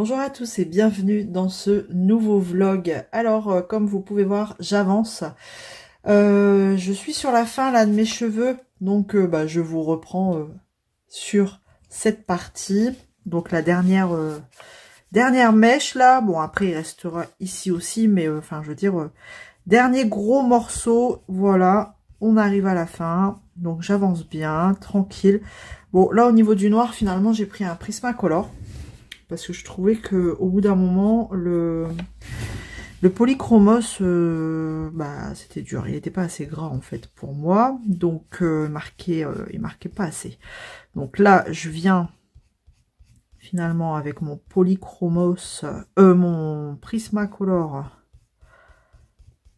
Bonjour à tous et bienvenue dans ce nouveau vlog. Alors, comme vous pouvez voir, j'avance. Je suis sur la fin là de mes cheveux, donc je vous reprends sur cette partie. Donc la dernière mèche là. Bon, après il restera ici aussi, mais enfin je veux dire, dernier gros morceau. Voilà, on arrive à la fin. Donc j'avance bien, tranquille. Bon, là au niveau du noir, finalement j'ai pris un Prismacolor. Parce que je trouvais que au bout d'un moment, le polychromos, c'était dur. Il n'était pas assez gras en fait pour moi. Donc il marquait pas assez. Donc là, je viens finalement avec mon polychromos, mon Prismacolor.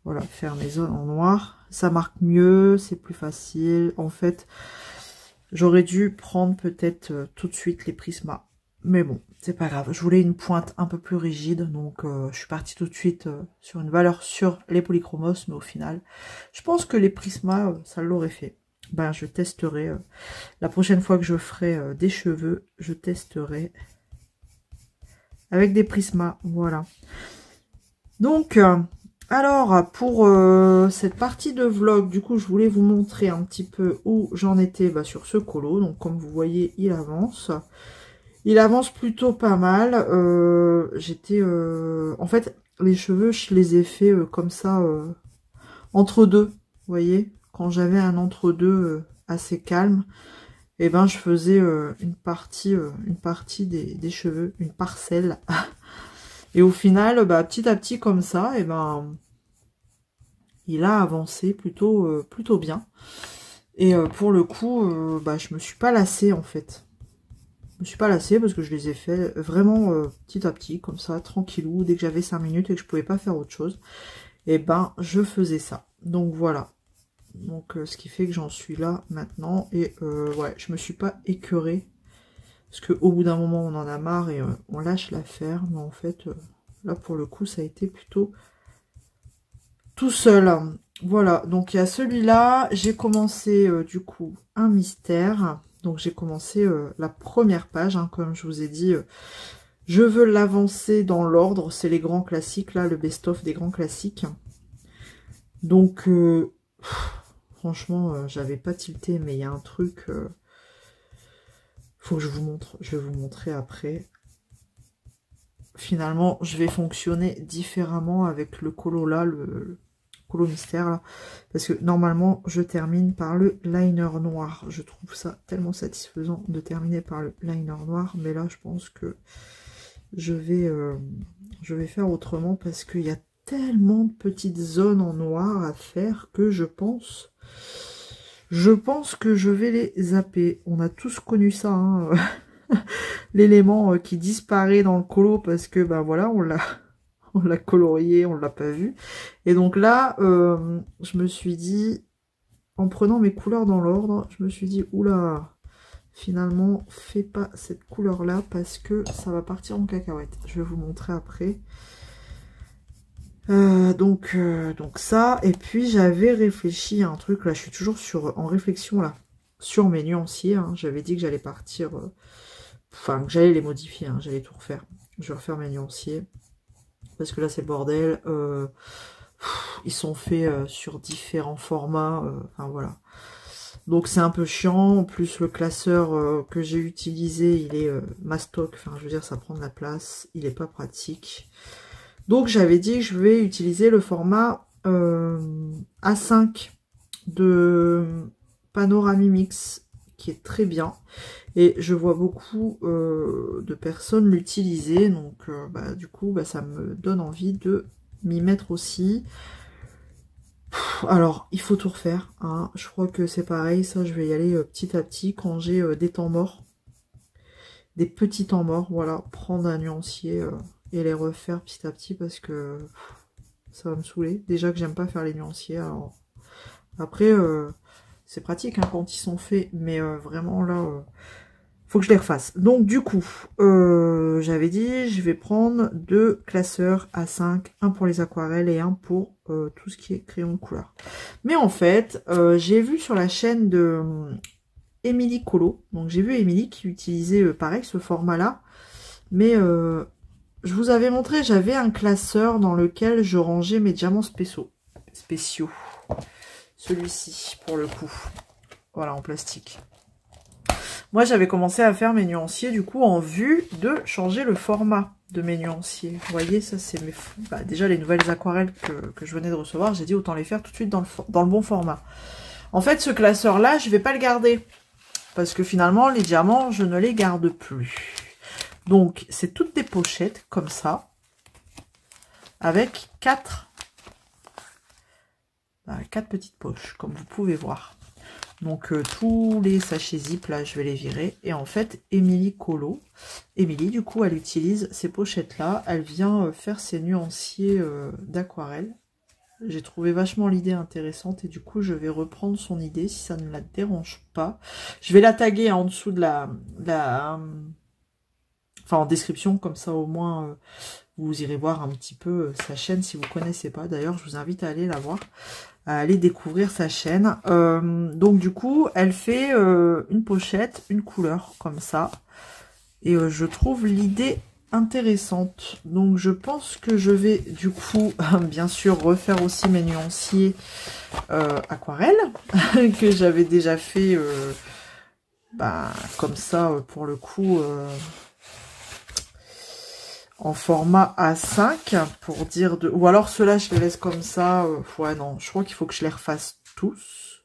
Voilà, faire mes zones en noir. Ça marque mieux, c'est plus facile. En fait, j'aurais dû prendre peut-être tout de suite les Prismas. Mais bon, c'est pas grave. Je voulais une pointe un peu plus rigide. Donc, je suis partie tout de suite sur une valeur sur les polychromos. Mais au final, je pense que les Prismas, ça l'aurait fait. Ben, je testerai. La prochaine fois que je ferai des cheveux, je testerai avec des Prismas. Voilà. Donc, alors, pour cette partie de vlog, du coup, je voulais vous montrer un petit peu où j'en étais sur ce colo. Donc, comme vous voyez, il avance. Il avance plutôt pas mal. En fait, les cheveux, je les ai fait comme ça, entre deux. Vous voyez, quand j'avais un entre-deux assez calme, et ben je faisais une partie des cheveux, une parcelle. Et au final, petit à petit comme ça, et ben il a avancé plutôt bien. Et pour le coup, je me suis pas lassée en fait. Je me suis pas lassée parce que je les ai fait vraiment petit à petit, comme ça, tranquillou. Dès que j'avais 5 minutes et que je pouvais pas faire autre chose, et ben je faisais ça. Donc voilà. Donc ce qui fait que j'en suis là maintenant. Et ouais, je me suis pas écœurée. Parce qu'au bout d'un moment, on en a marre et on lâche l'affaire. Mais en fait, là pour le coup, ça a été plutôt tout seul. Voilà, donc il y a celui-là. J'ai commencé du coup un mystère. Donc j'ai commencé la première page, hein, comme je vous ai dit, je veux l'avancer dans l'ordre, c'est les grands classiques, là, le best-of des grands classiques. Donc, franchement, j'avais pas tilté, mais il y a un truc, faut que je vous montre, je vais vous montrer après. Finalement, je vais fonctionner différemment avec le colo là, le colo mystère là, parce que normalement je termine par le liner noir. Je trouve ça tellement satisfaisant de terminer par le liner noir, mais là je pense que je vais faire autrement parce qu'il y a tellement de petites zones en noir à faire que je pense que je vais les zapper. On a tous connu ça, hein, l'élément qui disparaît dans le colo parce que voilà, on l'a colorié, on l'a pas vu. Et donc là, je me suis dit, en prenant mes couleurs dans l'ordre, je me suis dit, oula, finalement, fais pas cette couleur-là parce que ça va partir en cacahuète. Je vais vous montrer après. Donc ça, et puis j'avais réfléchi à un truc, là, je suis toujours en réflexion, là, sur mes nuanciers. Hein. J'avais dit que j'allais partir, enfin, que j'allais les modifier, hein, j'allais tout refaire. Je vais refaire mes nuanciers. Parce que là c'est le bordel, ils sont faits sur différents formats, enfin voilà. Donc c'est un peu chiant, en plus le classeur que j'ai utilisé, il est mastoc, enfin je veux dire ça prend de la place, il est pas pratique. Donc j'avais dit que je vais utiliser le format A5 de Panoramimix, qui est très bien. Et je vois beaucoup de personnes l'utiliser, donc du coup ça me donne envie de m'y mettre aussi. Alors il faut tout refaire, hein. Je crois que c'est pareil, ça je vais y aller petit à petit quand j'ai des temps morts, des petits temps morts, voilà, prendre un nuancier et les refaire petit à petit parce que ça va me saouler. Déjà que j'aime pas faire les nuanciers, alors après c'est pratique hein, quand ils sont faits, mais vraiment là... faut que je les refasse. Donc du coup, j'avais dit, je vais prendre 2 classeurs A5, un pour les aquarelles et un pour tout ce qui est crayon de couleur. Mais en fait, j'ai vu sur la chaîne de Émilie Colo, donc j'ai vu Émilie qui utilisait pareil ce format-là, mais je vous avais montré, j'avais un classeur dans lequel je rangeais mes diamants spéciaux. Celui-ci, pour le coup. Voilà, en plastique. Moi, j'avais commencé à faire mes nuanciers, du coup, en vue de changer le format de mes nuanciers. Vous voyez, ça, c'est mes... Bah, déjà, les nouvelles aquarelles que je venais de recevoir, j'ai dit autant les faire tout de suite dans le bon format. En fait, ce classeur-là, je vais pas le garder. Parce que finalement, les diamants, je ne les garde plus. Donc, c'est toutes des pochettes, comme ça. Avec 4 petites poches, comme vous pouvez voir. Donc tous les sachets zip là je vais les virer. Et en fait Émilie du coup elle utilise ces pochettes là. Elle vient faire ses nuanciers d'aquarelle. J'ai trouvé vachement l'idée intéressante. Et du coup je vais reprendre son idée si ça ne la dérange pas. Je vais la taguer en dessous de enfin en description. Comme ça au moins vous irez voir un petit peu sa chaîne si vous ne connaissez pas. D'ailleurs je vous invite à aller la voir, à aller découvrir sa chaîne. Donc du coup, elle fait une pochette, une couleur comme ça. Et je trouve l'idée intéressante. Donc je pense que je vais du coup, bien sûr, refaire aussi mes nuanciers aquarelle que j'avais déjà fait comme ça pour le coup. En format A5 pour dire de... Ou alors ceux-là je les laisse comme ça. Ouais non, je crois qu'il faut que je les refasse tous.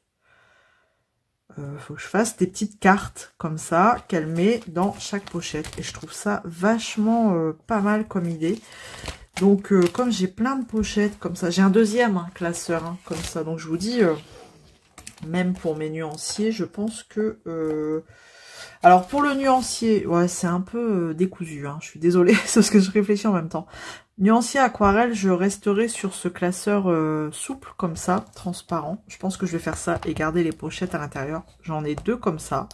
Faut que je fasse des petites cartes comme ça qu'elle met dans chaque pochette. Et je trouve ça vachement pas mal comme idée. Donc comme j'ai plein de pochettes comme ça, j'ai un deuxième classeur comme ça. Donc je vous dis, même pour mes nuanciers, je pense que... Alors pour le nuancier, ouais c'est un peu décousu, je suis désolée, c'est parce que je réfléchis en même temps. Nuancier aquarelle, je resterai sur ce classeur souple comme ça, transparent. Je pense que je vais faire ça et garder les pochettes à l'intérieur. J'en ai 2 comme ça.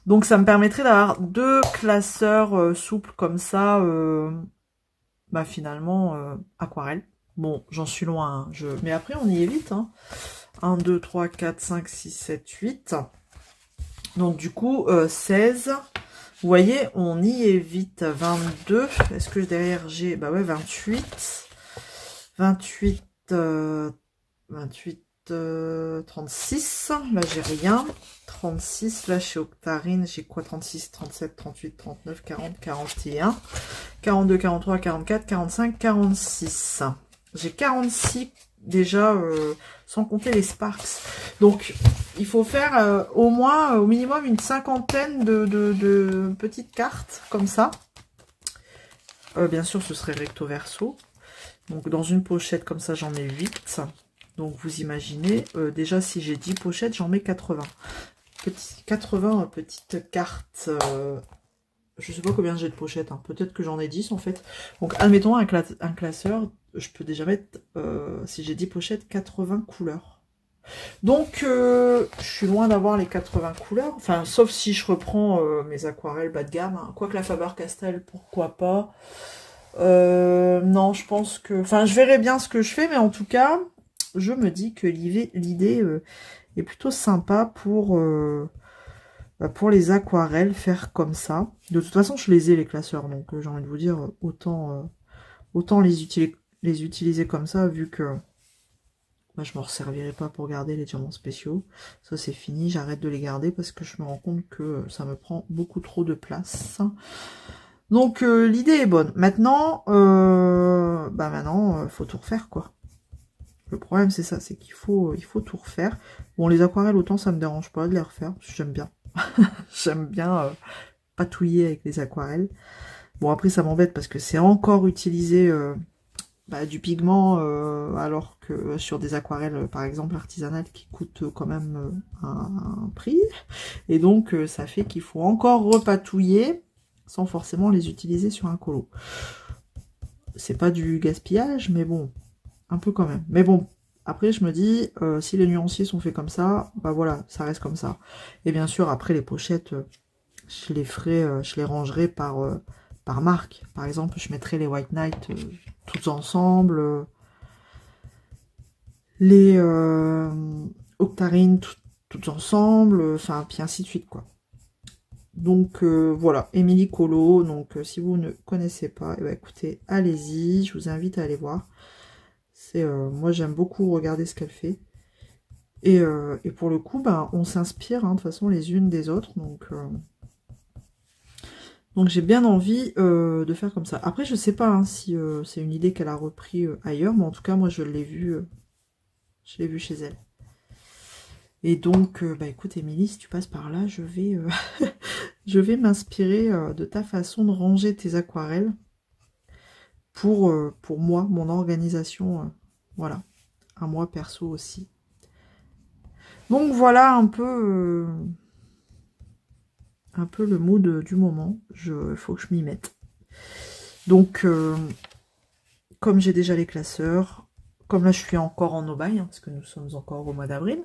Donc ça me permettrait d'avoir 2 classeurs souples comme ça, finalement aquarelle. Bon, j'en suis loin, mais après on y est vite. 1, 2, 3, 4, 5, 6, 7, 8... Donc du coup, 16, vous voyez, on y est vite. 22, est-ce que derrière j'ai... Bah ouais, 28, 28, 36, là j'ai rien. 36, là chez Octarine, j'ai quoi? 36, 37, 38, 39, 40, 41, 42, 43, 44, 45, 46. J'ai 46 déjà, sans compter les Sparks. Donc, il faut faire au moins, au minimum, une cinquantaine de petites cartes, comme ça. Bien sûr, ce serait recto verso. Donc, dans une pochette, comme ça, j'en mets 8. Donc, vous imaginez, déjà, si j'ai 10 pochettes, j'en mets 80. 80 petites cartes. Je sais pas combien j'ai de pochettes, peut-être que j'en ai 10, en fait. Donc, admettons, un classeur, je peux déjà mettre, si j'ai 10 pochettes, 80 couleurs. Donc, je suis loin d'avoir les 80 couleurs. Enfin, sauf si je reprends mes aquarelles bas de gamme. Quoique la Faber-Castell, pourquoi pas. Non, je pense que... Enfin, je verrai bien ce que je fais. Mais en tout cas, je me dis que l'idée est plutôt sympa pour les aquarelles, faire comme ça. De toute façon, je les ai, les classeurs. Donc, j'ai envie de vous dire, autant les utiliser comme ça, vu que... Moi, je me resservirai pas pour garder les diamants spéciaux. Ça, c'est fini. J'arrête de les garder parce que je me rends compte que ça me prend beaucoup trop de place. Donc, l'idée est bonne. Maintenant, faut tout refaire, quoi. Le problème, c'est ça. C'est qu'il faut tout refaire. Bon, les aquarelles, autant ça me dérange pas de les refaire. J'aime bien. J'aime bien patouiller avec les aquarelles. Bon, après, ça m'embête parce que c'est encore utilisé... du pigment, alors que sur des aquarelles, par exemple, artisanales, qui coûtent quand même un prix. Et donc, ça fait qu'il faut encore repatouiller, sans forcément les utiliser sur un colo. C'est pas du gaspillage, mais bon, un peu quand même. Mais bon, après, je me dis, si les nuanciers sont faits comme ça, voilà, ça reste comme ça. Et bien sûr, après, les pochettes, je les rangerai par marque. Par exemple, je mettrai les White Knight toutes ensemble, les Octarine toutes ensemble, enfin, puis ainsi de suite, quoi. Donc voilà, Émilie Colo. Donc si vous ne connaissez pas, eh ben, écoutez, allez-y, je vous invite à aller voir. C'est moi j'aime beaucoup regarder ce qu'elle fait. Et pour le coup, ben, on s'inspire hein, de toute façon les unes des autres. Donc j'ai bien envie de faire comme ça. Après, je sais pas hein, si c'est une idée qu'elle a repris ailleurs, mais en tout cas, moi je l'ai vu chez elle. Et donc, bah écoute, Émilie, si tu passes par là, je vais, je vais m'inspirer de ta façon de ranger tes aquarelles pour moi, mon organisation, voilà, à moi perso aussi. Donc voilà un peu le mood du moment. Il faut que je m'y mette. Donc, comme j'ai déjà les classeurs, comme là je suis encore en aubagne, hein, parce que nous sommes encore au mois d'avril,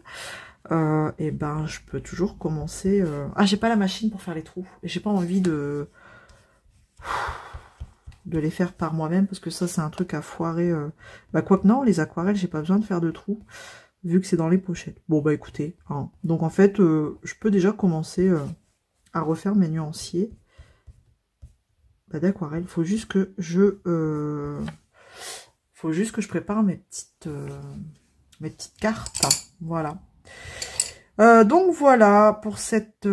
et ben je peux toujours commencer. Ah, j'ai pas la machine pour faire les trous, et j'ai pas envie de les faire par moi-même, parce que ça c'est un truc à foirer. Bah quoique non, les aquarelles, j'ai pas besoin de faire de trous, vu que c'est dans les pochettes. Bon bah écoutez, hein. Donc en fait, je peux déjà commencer à refaire mes nuanciers d'aquarelle. Faut juste que je prépare mes petites cartes. Voilà. Donc voilà pour cette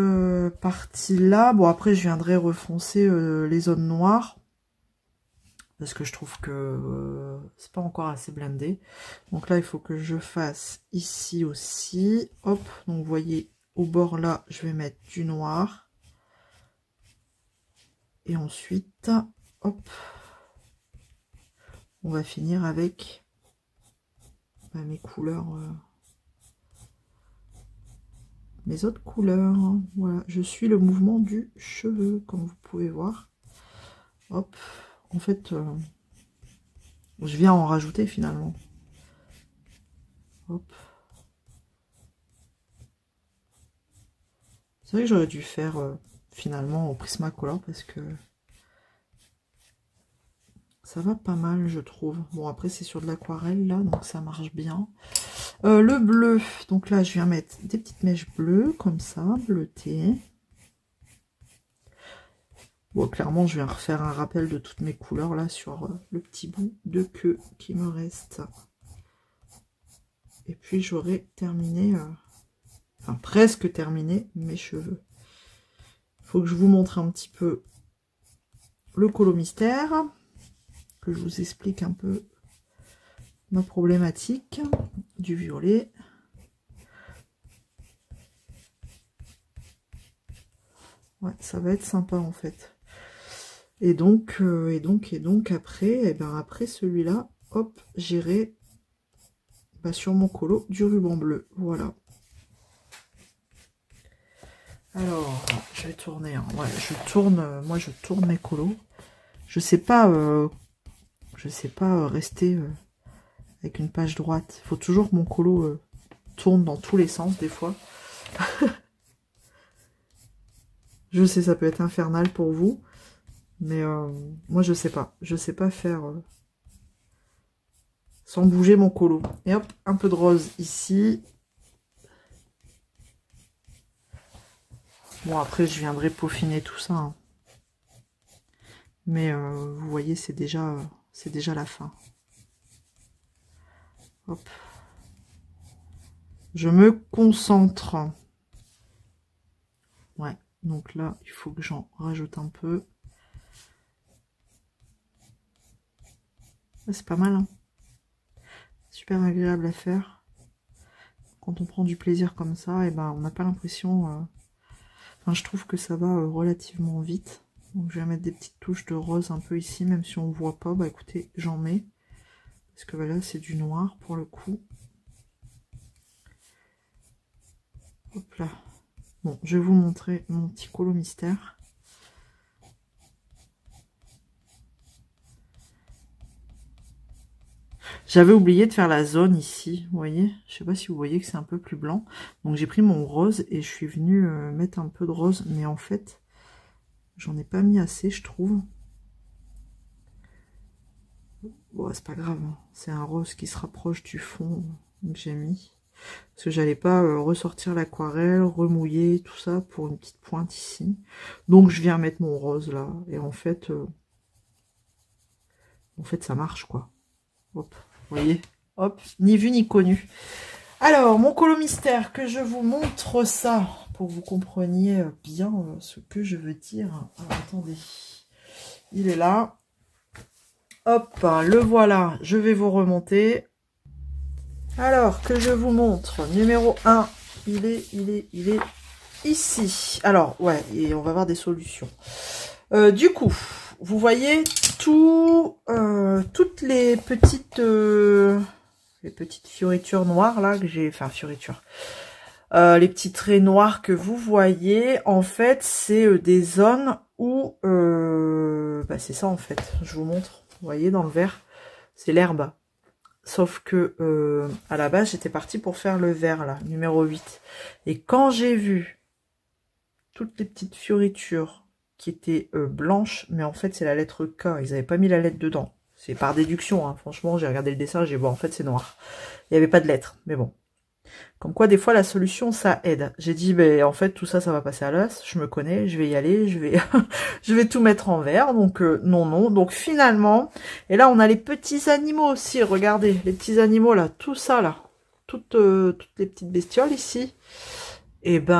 partie-là. Bon, après, je viendrai refoncer les zones noires. Parce que je trouve que c'est pas encore assez blindé. Donc là, il faut que je fasse ici aussi. Hop, donc vous voyez, au bord là, je vais mettre du noir. Et ensuite, hop, on va finir avec mes couleurs... mes autres couleurs. Voilà, je suis le mouvement du cheveu, comme vous pouvez voir. Hop, en fait, je viens en rajouter finalement. Hop. C'est vrai que j'aurais dû faire finalement au Prismacolor parce que ça va pas mal, je trouve. Bon, après, c'est sur de l'aquarelle là, donc ça marche bien. Le bleu, donc là, je viens mettre des petites mèches bleues, comme ça, bleutées. Bon, clairement, je viens refaire un rappel de toutes mes couleurs, là, sur le petit bout de queue qui me reste. Et puis, j'aurai terminé, enfin, presque terminé mes cheveux. Il faut que je vous montre un petit peu le colo mystère, que je vous explique un peu ma problématique du violet. Ouais, ça va être sympa, en fait. Et donc après, et ben après celui-là, hop, j'irai sur mon colo du ruban bleu. Voilà. Alors, je vais tourner. Hein. Ouais, je tourne. Moi, je tourne mes colos. Je sais pas rester avec une page droite. Il faut toujours que mon colo tourne dans tous les sens des fois. Je sais, ça peut être infernal pour vous. Mais moi, je sais pas. Je sais pas faire sans bouger mon colo. Et hop, un peu de rose ici. Bon, après, je viendrai peaufiner tout ça. Hein. Mais vous voyez, c'est déjà la fin. Hop. Je me concentre. Ouais, donc là, il faut que j'en rajoute un peu. C'est pas mal, hein. Super agréable à faire. Quand on prend du plaisir comme ça, et ben on n'a pas l'impression... Enfin, je trouve que ça va relativement vite. Donc je vais mettre des petites touches de rose un peu ici, même si on ne voit pas. Bah écoutez, j'en mets. Parce que voilà, c'est du noir pour le coup. Hop là. Bon, je vais vous montrer mon petit colo mystère. J'avais oublié de faire la zone ici, vous voyez. Je sais pas si vous voyez que c'est un peu plus blanc. Donc j'ai pris mon rose et je suis venue mettre un peu de rose. Mais en fait, j'en ai pas mis assez, je trouve. Bon, c'est pas grave. Hein. C'est un rose qui se rapproche du fond que j'ai mis. Parce que j'allais pas ressortir l'aquarelle, remouiller, tout ça pour une petite pointe ici. Donc je viens mettre mon rose là. Et en fait ça marche quoi. Hop, vous voyez, hop, ni vu ni connu. Alors, mon colo mystère, que je vous montre ça, pour que vous compreniez bien ce que je veux dire. Alors, attendez, il est là. Hop, le voilà, je vais vous remonter. Alors, que je vous montre, numéro 1, il est ici. Alors, ouais, et on va voir des solutions. Du coup, vous voyez toutes les petites fioritures noires là que j'ai, enfin fioritures, les petits traits noirs que vous voyez, en fait, c'est des zones où, c'est ça en fait, je vous montre, vous voyez dans le vert, c'est l'herbe. Sauf que à la base, j'étais partie pour faire le vert là, numéro 8. Et quand j'ai vu toutes les petites fioritures qui étaient blanches, mais en fait c'est la lettre K, ils n'avaient pas mis la lettre dedans. C'est par déduction, hein. Franchement, j'ai regardé le dessin, j'ai dit, bon, en fait, c'est noir. Il n'y avait pas de lettres, mais bon. Comme quoi, des fois, la solution, ça aide. J'ai dit, ben, en fait, tout ça, ça va passer à l'as. Je me connais, je vais y aller, je vais je vais tout mettre en vert. Donc, non. Donc, finalement, et là, on a les petits animaux aussi. Regardez, les petits animaux, là, tout ça, là. Toutes les petites bestioles, ici. Et ils vont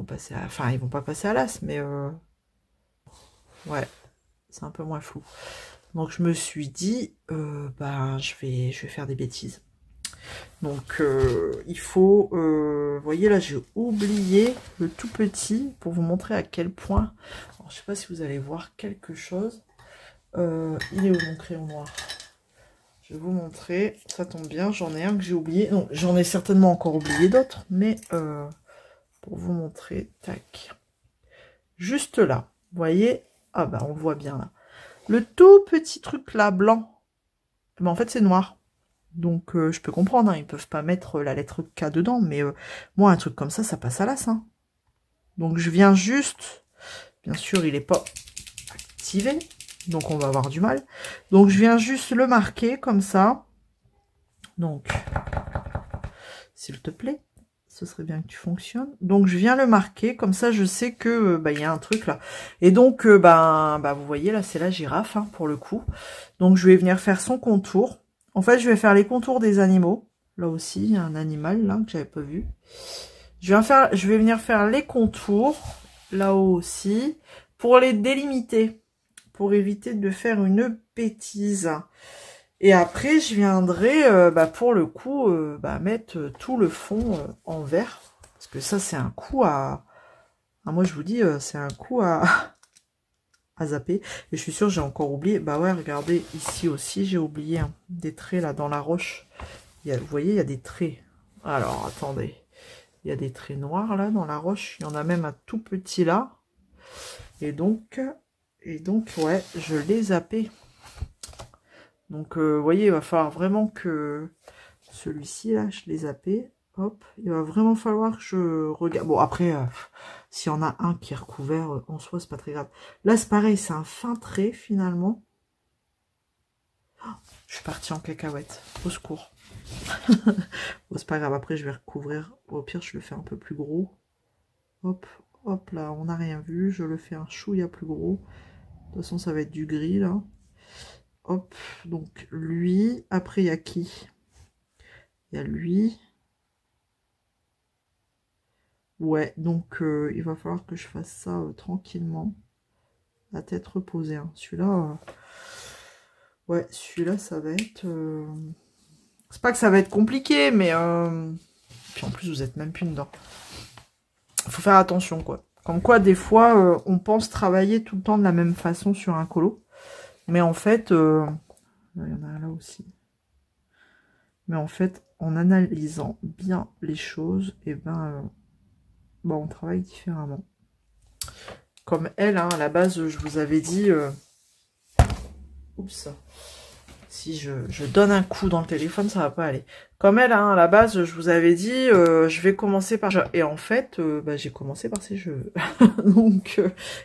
passer à... Enfin, ils vont pas passer à l'as, mais... Ouais. C'est un peu moins flou. Donc je me suis dit, je vais faire des bêtises. Donc il faut, vous voyez là, j'ai oublié le tout petit pour vous montrer à quel point. Alors, je sais pas si vous allez voir quelque chose. Il est où mon crayon noir? Je vais vous montrer. Ça tombe bien, j'en ai un que j'ai oublié. Non, j'en ai certainement encore oublié d'autres, mais pour vous montrer, tac. Juste là, vous voyez? Ah bah on le voit bien là. Le tout petit truc là, blanc, en fait c'est noir. Donc je peux comprendre, hein, ils peuvent pas mettre la lettre K dedans, mais moi un truc comme ça passe à l'as. Hein. Donc je viens juste, bien sûr il n'est pas activé, donc on va avoir du mal. Donc je viens juste le marquer comme ça. Donc, s'il te plaît, ce serait bien que tu fonctionnes. Donc je viens le marquer, comme ça je sais que il y a un truc là. Et donc vous voyez là, c'est la girafe hein, pour le coup. Donc je vais venir faire son contour. En fait, je vais faire les contours des animaux. Là aussi, il y a un animal là que j'avais pas vu. Je vais venir faire les contours là-haut aussi pour les délimiter, pour éviter de faire une bêtise. Et après, je viendrai, pour le coup, mettre tout le fond en vert. Parce que ça, c'est un coup à... Ah, moi, je vous dis, c'est un coup à... à zapper. Et je suis sûre, j'ai encore oublié. Bah ouais, regardez, ici aussi, j'ai oublié hein, des traits, là, dans la roche. Vous voyez, il y a des traits. Alors, attendez. Il y a des traits noirs, là, dans la roche. Il y en a même un tout petit, là. Et donc, ouais, je l'ai zappé. Donc, vous voyez, il va falloir vraiment que celui-ci, là, je l'ai zappé. Hop, il va vraiment falloir que je regarde. Bon, après, s'il y en a un qui est recouvert, en soi, c'est pas très grave. Là, c'est pareil, c'est un fin trait, finalement. Oh, je suis partie en cacahuète. Au secours. Bon, c'est pas grave, après, je vais recouvrir. Au pire, je le fais un peu plus gros. Hop, hop, là, on n'a rien vu. Je le fais un chouïa plus gros. De toute façon, ça va être du gris, là. Hop, donc lui, après il y a qui? Il y a lui. Ouais, donc il va falloir que je fasse ça tranquillement. La tête reposée. Hein. Celui-là, ouais, celui-là, ça va être... C'est pas que ça va être compliqué, mais... Puis en plus, vous êtes même plus dedans. Faut faire attention, quoi. Comme quoi, des fois, on pense travailler tout le temps de la même façon sur un colo. Mais en fait... il y en a un là aussi. Mais en fait, en analysant bien les choses, et on travaille différemment. Comme elle, hein, à la base, je vous avais dit... Oups. Si je donne un coup dans le téléphone, ça va pas aller. Comme elle, hein, à la base, je vous avais dit, je vais commencer par... Et en fait, bah, j'ai commencé par ces cheveux. Donc,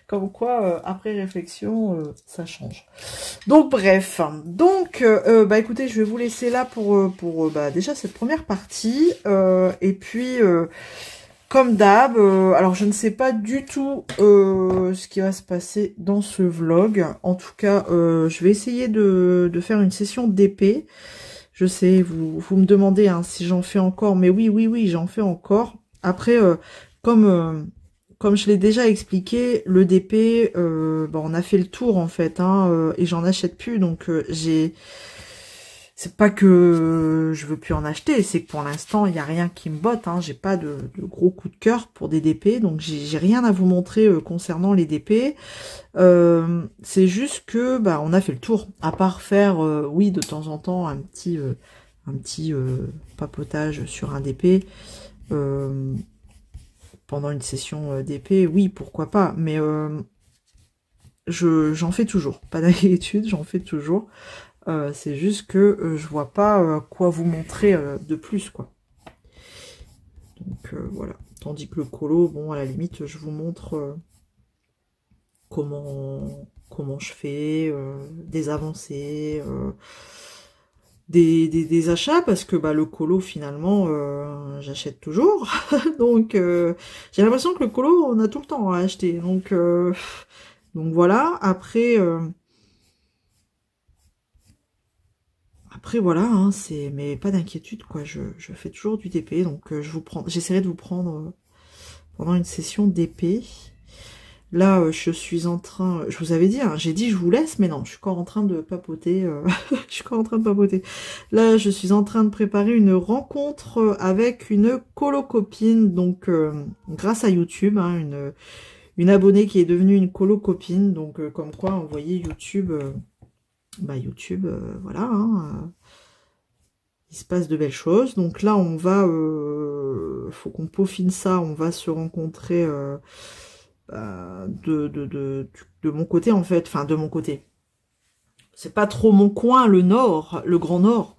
comme quoi, après réflexion, ça change. Donc, bref. Donc, bah, écoutez, je vais vous laisser là pour bah, déjà cette première partie. Et puis... comme d'hab, alors je ne sais pas du tout ce qui va se passer dans ce vlog. En tout cas, je vais essayer de faire une session d'épée. Je sais, vous me demandez hein, si j'en fais encore, mais oui, j'en fais encore. Après, comme je l'ai déjà expliqué, le DP, bah, on a fait le tour en fait, hein, et j'en achète plus, donc c'est pas que je veux plus en acheter, c'est que pour l'instant, il n'y a rien qui me botte. Hein. J'ai pas de gros coup de cœur pour des DP, donc j'ai rien à vous montrer concernant les DP. C'est juste que bah on a fait le tour. À part faire, oui, de temps en temps, un petit papotage sur un DP pendant une session DP, oui, pourquoi pas. Mais j'en fais toujours. Pas d'inquiétude, j'en fais toujours. C'est juste que je vois pas quoi vous montrer de plus, quoi. Donc voilà. Tandis que le colo, bon, à la limite, je vous montre comment je fais, des avancées, des achats, parce que bah le colo, finalement, j'achète toujours. Donc j'ai l'impression que le colo, on a tout le temps à acheter. Donc voilà. Après voilà, hein, mais pas d'inquiétude quoi, je fais toujours du DP, donc j'essaierai de vous prendre pendant une session d'épée. Là, je suis en train, je vous avais dit, hein, j'ai dit je vous laisse, mais non, je suis encore en train de papoter, je suis encore en train de papoter. Là, je suis en train de préparer une rencontre avec une colo-copine, donc grâce à YouTube, hein, une abonnée qui est devenue une colo-copine, donc comme quoi, vous voyez, YouTube... bah YouTube, voilà, hein, il se passe de belles choses. Donc là, on va, faut qu'on peaufine ça, on va se rencontrer de mon côté, en fait, enfin, de mon côté. C'est pas trop mon coin, le nord, le Grand Nord.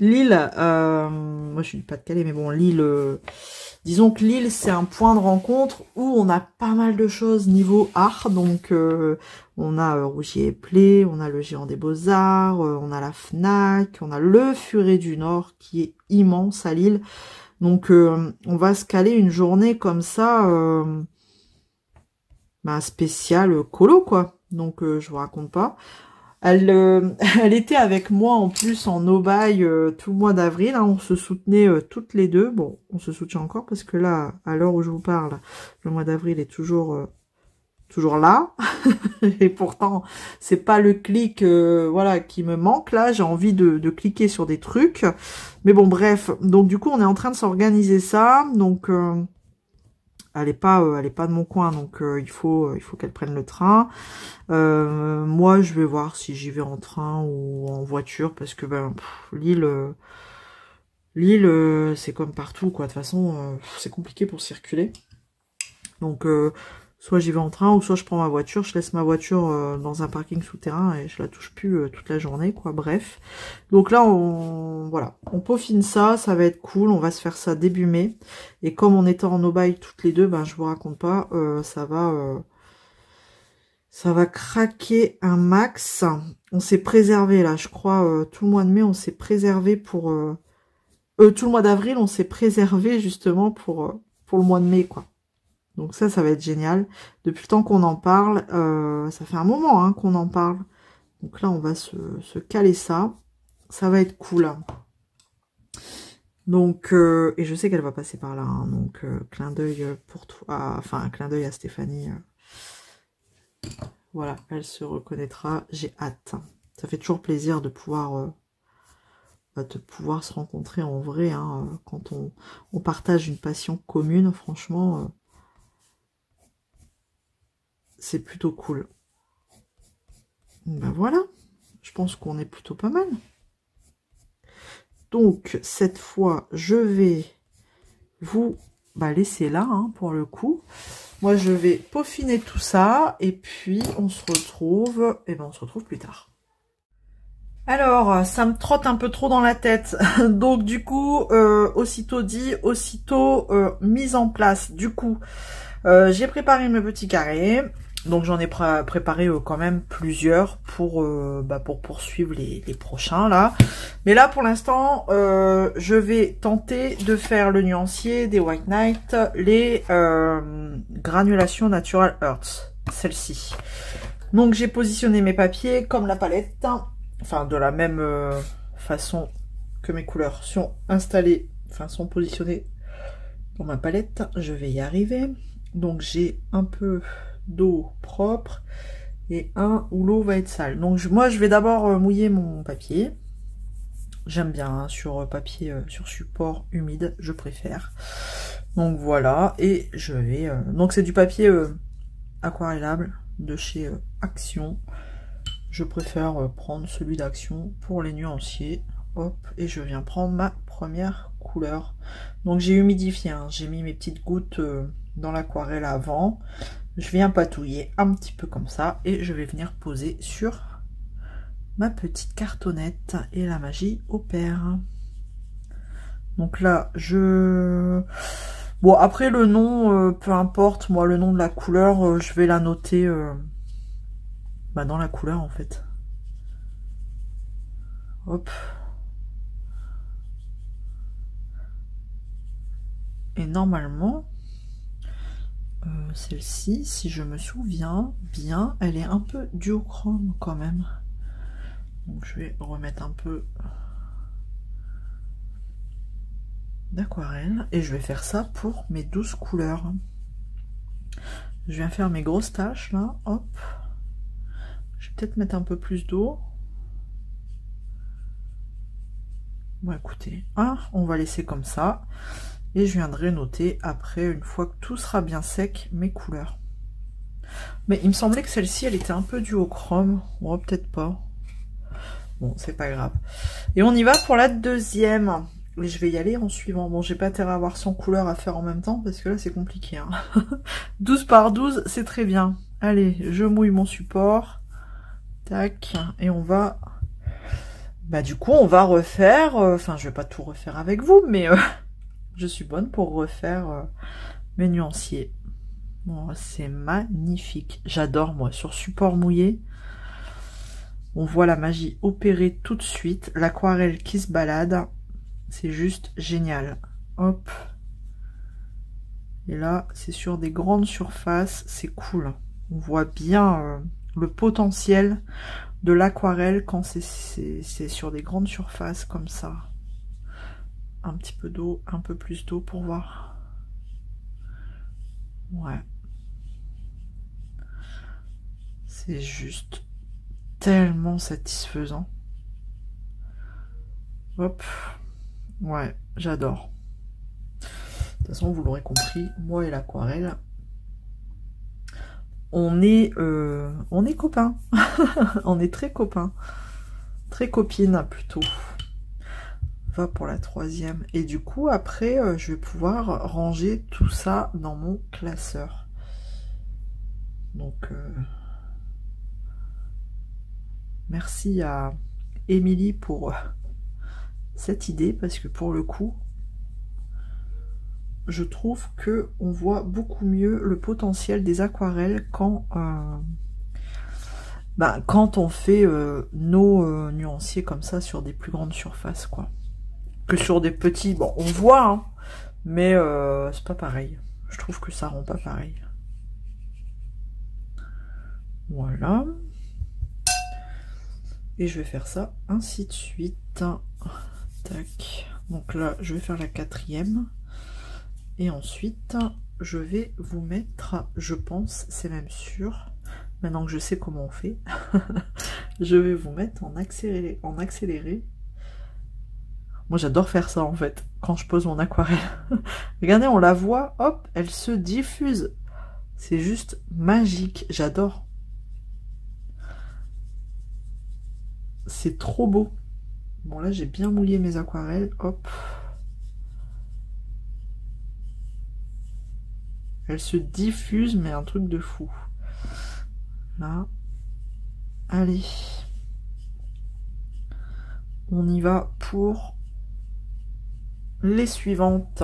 Lille, moi je suis du Pas-de-Calais, mais bon, Lille... disons que Lille, c'est un point de rencontre où on a pas mal de choses niveau art. Donc, on a Rougier et Play, on a le Géant des Beaux-Arts, on a la Fnac, on a le Furet du Nord qui est immense à Lille. Donc, on va se caler une journée comme ça, bah, spéciale colo, quoi. Donc, je vous raconte pas. Elle, elle était avec moi en plus en no-buy tout le mois d'avril. Hein, on se soutenait toutes les deux. Bon, on se soutient encore parce que là, à l'heure où je vous parle, le mois d'avril est toujours là. Et pourtant, c'est pas le clic voilà qui me manque là. J'ai envie de cliquer sur des trucs. Mais bon, bref. Donc du coup, on est en train de s'organiser ça. Donc elle est pas de mon coin, donc il faut qu'elle prenne le train. Moi, je vais voir si j'y vais en train ou en voiture, parce que ben Lille, c'est comme partout, quoi. De toute façon, c'est compliqué pour circuler. Donc, soit j'y vais en train, ou soit je prends ma voiture, je laisse ma voiture dans un parking souterrain et je la touche plus toute la journée, quoi. Bref. Donc là, voilà, on peaufine ça, ça va être cool, on va se faire ça début mai. Et comme on était en no-buy toutes les deux, ben je vous raconte pas, ça va craquer un max. On s'est préservé là, je crois, tout le mois de mai, on s'est préservé pour... tout le mois d'avril, on s'est préservé justement pour le mois de mai, quoi. Donc ça va être génial. Depuis le temps qu'on en parle, ça fait un moment hein, qu'on en parle. Donc là, on va se caler ça. Ça va être cool. Donc, et je sais qu'elle va passer par là. Hein, donc, clin d'œil pour toi. Enfin, un clin d'œil à Stéphanie. Voilà, elle se reconnaîtra. J'ai hâte. Ça fait toujours plaisir de pouvoir se rencontrer en vrai. Hein, quand on partage une passion commune, franchement... c'est plutôt cool. Ben voilà, je pense qu'on est plutôt pas mal. Donc, cette fois, je vais vous laisser là, hein, pour le coup. Moi, je vais peaufiner tout ça, et puis on se retrouve, on se retrouve plus tard. Alors, ça me trotte un peu trop dans la tête. Donc du coup, aussitôt dit, aussitôt mise en place. Du coup, j'ai préparé mes petits carrés. Donc j'en ai préparé quand même plusieurs pour poursuivre les prochains là. Mais là pour l'instant, je vais tenter de faire le nuancier des White Knight, les granulations Natural Earths, celle-ci. Donc j'ai positionné mes papiers comme la palette, enfin de la même façon que mes couleurs sont installées, enfin sont positionnées dans ma palette. Je vais y arriver. Donc j'ai un peu d'eau propre et un où l'eau va être sale. Donc moi je vais d'abord mouiller mon papier. J'aime bien hein, sur papier, sur support humide, je préfère. Donc voilà, et je vais... donc c'est du papier aquarellable de chez Action. Je préfère prendre celui d'Action pour les nuanciers. Hop, et je viens prendre ma première couleur. Donc j'ai humidifié, hein, j'ai mis mes petites gouttes dans l'aquarelle avant. Je viens patouiller un petit peu comme ça et je vais venir poser sur ma petite cartonnette et la magie opère. Donc là, bon, après le nom, peu importe, moi le nom de la couleur, je vais la noter dans la couleur en fait. Hop. Et normalement, celle-ci, si je me souviens bien, elle est un peu duochrome quand même. Donc je vais remettre un peu d'aquarelle et je vais faire ça pour mes 12 couleurs. Je viens faire mes grosses taches là, hop. Je vais peut-être mettre un peu plus d'eau. Bon écoutez, on va laisser comme ça. Et je viendrai noter après, une fois que tout sera bien sec, mes couleurs. Mais il me semblait que celle-ci, elle était un peu duochrome. Bon, peut-être pas. Bon, c'est pas grave. Et on y va pour la deuxième. Et je vais y aller en suivant. Bon, j'ai pas intérêt à avoir 100 couleurs à faire en même temps, parce que là, c'est compliqué. Hein. 12 par 12, c'est très bien. Allez, je mouille mon support. Tac. Et on va... Bah du coup, on va refaire... Enfin, je vais pas tout refaire avec vous, mais... je suis bonne pour refaire mes nuanciers. Bon, c'est magnifique. J'adore, moi, sur support mouillé. On voit la magie opérer tout de suite. L'aquarelle qui se balade. C'est juste génial. Hop. Et là, c'est sur des grandes surfaces. C'est cool. On voit bien le potentiel de l'aquarelle quand c'est sur des grandes surfaces comme ça. Un petit peu d'eau, un peu plus d'eau pour voir. Ouais. C'est juste tellement satisfaisant. Hop. Ouais, j'adore. De toute façon, vous l'aurez compris, moi et l'aquarelle, on est copains. On est très copains. Très copines, plutôt. Va pour la troisième. Et du coup, après, je vais pouvoir ranger tout ça dans mon classeur. Donc, merci à Émilie pour cette idée, parce que pour le coup, je trouve que on voit beaucoup mieux le potentiel des aquarelles quand on fait nos nuanciers comme ça sur des plus grandes surfaces, quoi. Que sur des petits, bon, on voit, hein, mais c'est pas pareil. Je trouve que ça rend pas pareil. Voilà. Et je vais faire ça ainsi de suite. Tac. Donc là, je vais faire la quatrième. Et ensuite, je vais vous mettre, je pense, c'est même sûr, maintenant que je sais comment on fait, je vais vous mettre en accéléré. Moi, j'adore faire ça, en fait, quand je pose mon aquarelle. Regardez, on la voit, hop, elle se diffuse. C'est juste magique, j'adore. C'est trop beau. Bon, là, j'ai bien mouillé mes aquarelles, hop. Elle se diffuse, mais un truc de fou. Là. Allez. on y va pour les suivantes.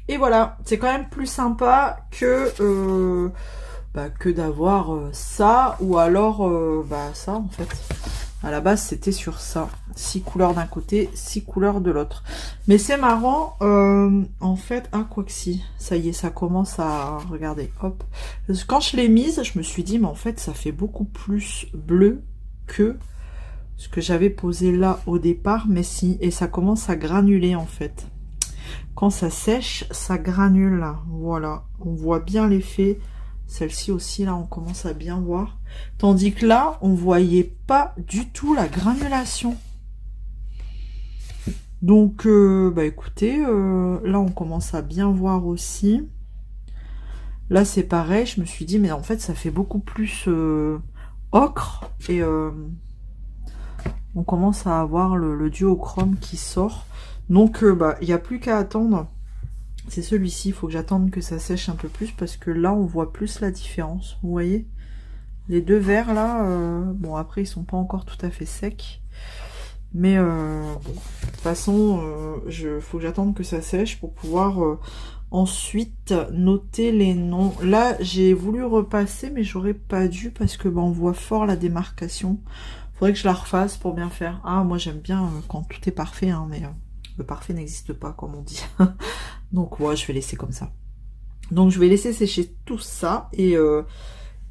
Et voilà, c'est quand même plus sympa que d'avoir ça, ou alors ça en fait. À la base c'était sur ça, 6 couleurs d'un côté, 6 couleurs de l'autre. Mais c'est marrant, en fait, quoi que si, ça y est, ça commence à, regardez, hop. Quand je l'ai mise, je me suis dit, mais en fait ça fait beaucoup plus bleu que ce que j'avais posé là au départ, mais si, et ça commence à granuler en fait. Quand ça sèche, ça granule, voilà, on voit bien l'effet. Celle-ci aussi, là, on commence à bien voir. Tandis que là, on voyait pas du tout la granulation. Donc, écoutez, là, on commence à bien voir aussi. Là, c'est pareil, je me suis dit, mais en fait, ça fait beaucoup plus ocre. Et on commence à avoir le duochrome qui sort. Donc, il n'y a plus qu'à attendre. C'est celui-ci, il faut que j'attende que ça sèche un peu plus parce que là, on voit plus la différence. Vous voyez? Les deux verres là, bon après, ils sont pas encore tout à fait secs. Mais bon, de toute façon, faut que j'attende que ça sèche pour pouvoir ensuite noter les noms. Là, j'ai voulu repasser, mais j'aurais pas dû parce que on voit fort la démarcation. Faudrait que je la refasse pour bien faire. Ah, moi j'aime bien quand tout est parfait, hein, mais le parfait n'existe pas, comme on dit. Donc ouais, je vais laisser comme ça. Donc je vais laisser sécher tout ça et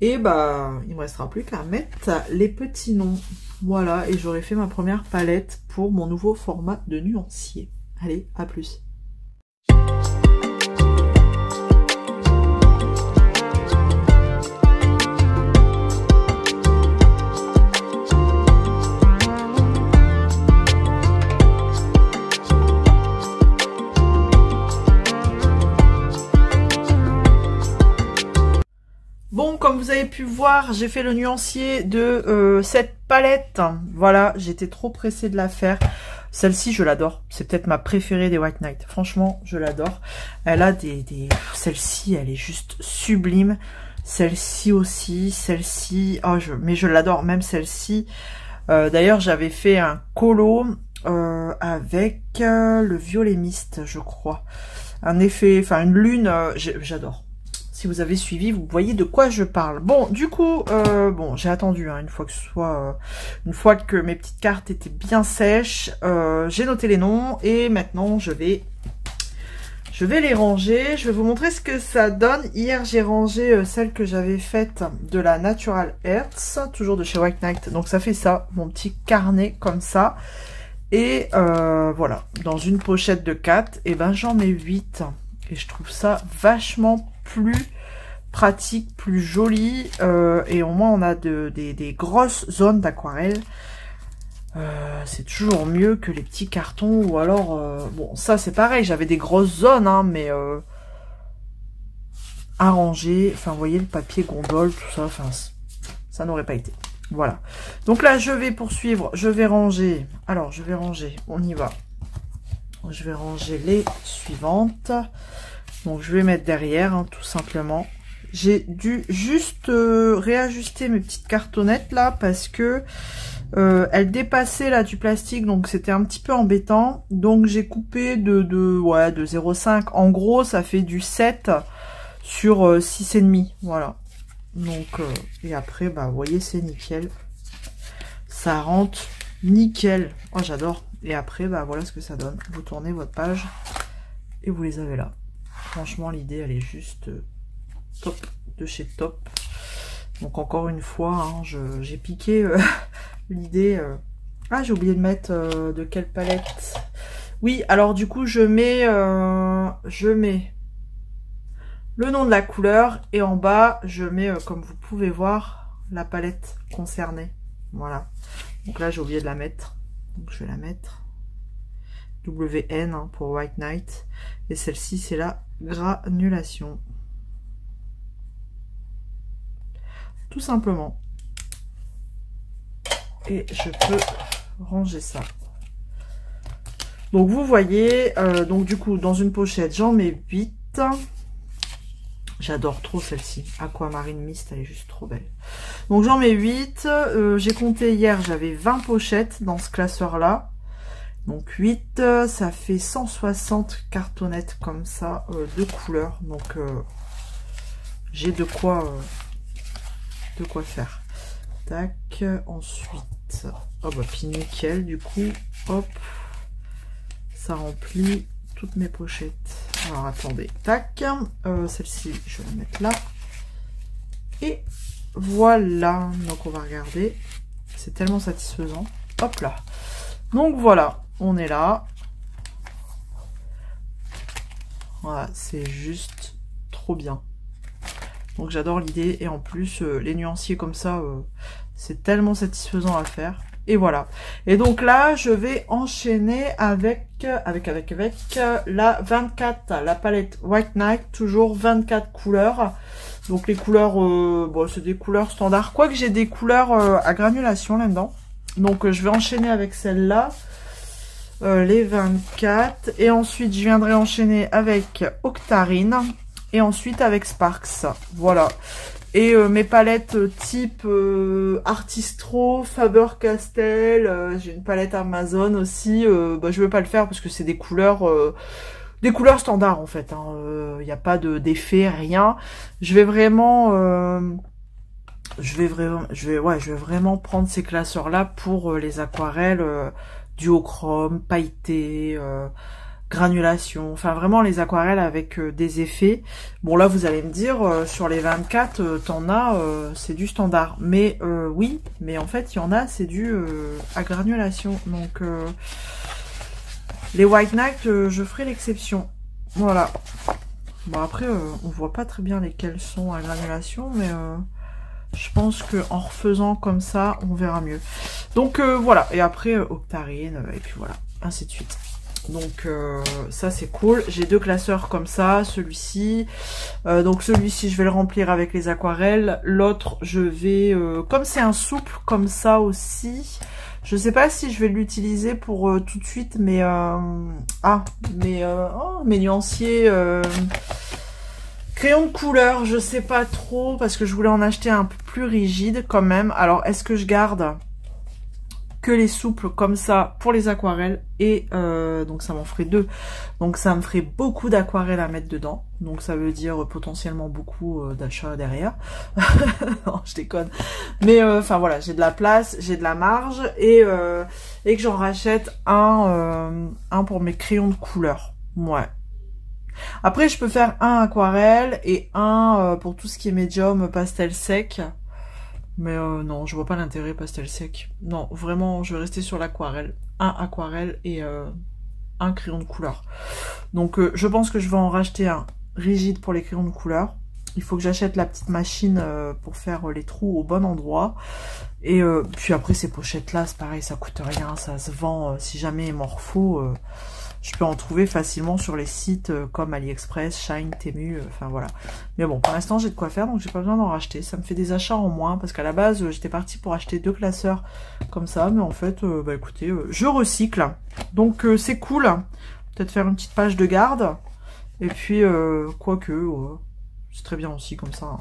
il me restera plus qu'à mettre les petits noms. Voilà, et j'aurai fait ma première palette pour mon nouveau format de nuancier. Allez, à plus. Bon, comme vous avez pu voir, j'ai fait le nuancier de cette palette. Voilà, j'étais trop pressée de la faire. Celle-ci, je l'adore. C'est peut-être ma préférée des White Night. Franchement, je l'adore. Elle a Celle-ci, elle est juste sublime. Celle-ci aussi, celle-ci... Oh, mais je l'adore, même celle-ci. D'ailleurs, j'avais fait un colo avec le violet mist, je crois. Un effet, enfin une lune, j'adore. Si vous avez suivi, vous voyez de quoi je parle. Bon, du coup, bon, j'ai attendu une fois que mes petites cartes étaient bien sèches. J'ai noté les noms et maintenant je vais les ranger. Je vais vous montrer ce que ça donne. Hier, j'ai rangé celle que j'avais faite de la Natural Earths, toujours de chez White Night. Donc ça fait ça, mon petit carnet comme ça. Et voilà, dans une pochette de 4, et j'en mets 8. Et je trouve ça vachement plus pratique, plus joli, et au moins on a des grosses zones d'aquarelle. C'est toujours mieux que les petits cartons, ou alors bon, ça c'est pareil, j'avais des grosses zones, hein, mais arrangé, enfin vous voyez le papier gondole, tout ça, enfin ça n'aurait pas été. Voilà, donc là je vais poursuivre, je vais ranger, alors je vais ranger, on y va, je vais ranger les suivantes. Donc je vais mettre derrière, hein, tout simplement. J'ai dû juste réajuster mes petites cartonnettes là parce que elles dépassaient là du plastique, donc c'était un petit peu embêtant. Donc j'ai coupé de 0,5. En gros, ça fait du 7 sur 6,5. Voilà. Donc et après, vous voyez, c'est nickel. Ça rentre nickel. Oh, j'adore. Et après, voilà ce que ça donne. Vous tournez votre page et vous les avez là. Franchement, l'idée, elle est juste top, de chez top. Donc, encore une fois, hein, j'ai piqué l'idée. Ah, j'ai oublié de mettre de quelle palette. Oui, alors du coup, je mets le nom de la couleur. Et en bas, je mets, comme vous pouvez voir, la palette concernée. Voilà. Donc là, j'ai oublié de la mettre. Donc, je vais la mettre. WN hein, pour White Night. Et celle-ci, c'est la granulation. Tout simplement. et je peux ranger ça. Donc vous voyez, donc du coup dans une pochette j'en mets 8. J'adore trop celle-ci, Aquamarine Mist, elle est juste trop belle. Donc j'en mets 8, j'ai compté hier, j'avais 20 pochettes dans ce classeur là. Donc 8, ça fait 160 cartonnettes comme ça, de couleurs. Donc j'ai de quoi faire. Tac, ensuite, oh bah puis nickel, du coup, hop, ça remplit toutes mes pochettes. Alors attendez, tac, celle-ci, je vais la mettre là. Et voilà, donc on va regarder, c'est tellement satisfaisant. Hop là, donc voilà, on est là. Voilà, c'est juste trop bien. Donc j'adore l'idée, et en plus les nuanciers comme ça, c'est tellement satisfaisant à faire. Et voilà. Et donc là, je vais enchaîner avec la 24, la palette White Night, toujours 24 couleurs. Donc les couleurs, bon, c'est des couleurs standards. Quoique j'ai des couleurs à granulation là-dedans. Donc je vais enchaîner avec celle-là, les 24. Et ensuite, je viendrai enchaîner avec Octarine. Et ensuite avec Sparks. Voilà. Et mes palettes type Artistro, Faber-Castell, j'ai une palette Amazon aussi. Bah, je vais pas le faire parce que c'est des couleurs standards en fait. Il n'y a pas d'effet, rien. Je vais vraiment, je vais vraiment prendre ces classeurs là pour les aquarelles duochrome, pailleté. Granulation, enfin vraiment les aquarelles avec des effets. Bon là vous allez me dire, sur les 24, t'en as, c'est du standard. Mais oui, mais en fait il y en a, c'est du à granulation. Donc les White Night, je ferai l'exception. Voilà. Bon après, on voit pas très bien lesquels sont à granulation, mais je pense que en refaisant comme ça, on verra mieux. Donc voilà, et après Octarine, et puis voilà, ainsi de suite. Donc ça c'est cool, j'ai deux classeurs comme ça, celui-ci, donc celui-ci je vais le remplir avec les aquarelles, l'autre je vais, comme c'est un souple comme ça aussi, je sais pas si je vais l'utiliser pour tout de suite, mais mes nuanciers crayons de couleur, je sais pas trop, parce que je voulais en acheter un peu plus rigide quand même. Alors est-ce que je garde que les souples comme ça pour les aquarelles, et donc ça m'en ferait 2, donc ça me ferait beaucoup d'aquarelles à mettre dedans, donc ça veut dire potentiellement beaucoup d'achats derrière. Non, je déconne, mais enfin voilà, j'ai de la place, j'ai de la marge, et que j'en rachète un pour mes crayons de couleur. Ouais, après je peux faire un aquarelle et un pour tout ce qui est médium pastel sec. Mais non, je vois pas l'intérêt pastel sec. Non, vraiment, je vais rester sur l'aquarelle. Un aquarelle et un crayon de couleur. Donc, je pense que je vais en racheter un rigide pour les crayons de couleur. Il faut que j'achète la petite machine pour faire les trous au bon endroit. Et puis après, ces pochettes-là, c'est pareil, ça coûte rien. Ça se vend, si jamais il m'en refaut. Je peux en trouver facilement sur les sites comme AliExpress, Shine, Temu, enfin voilà. Mais bon, pour l'instant, j'ai de quoi faire, donc j'ai pas besoin d'en racheter. Ça me fait des achats en moins, parce qu'à la base, j'étais partie pour acheter 2 classeurs comme ça. Mais en fait, bah écoutez, je recycle. Donc c'est cool. Peut-être faire une petite page de garde. Et puis, quoique, c'est très bien aussi comme ça.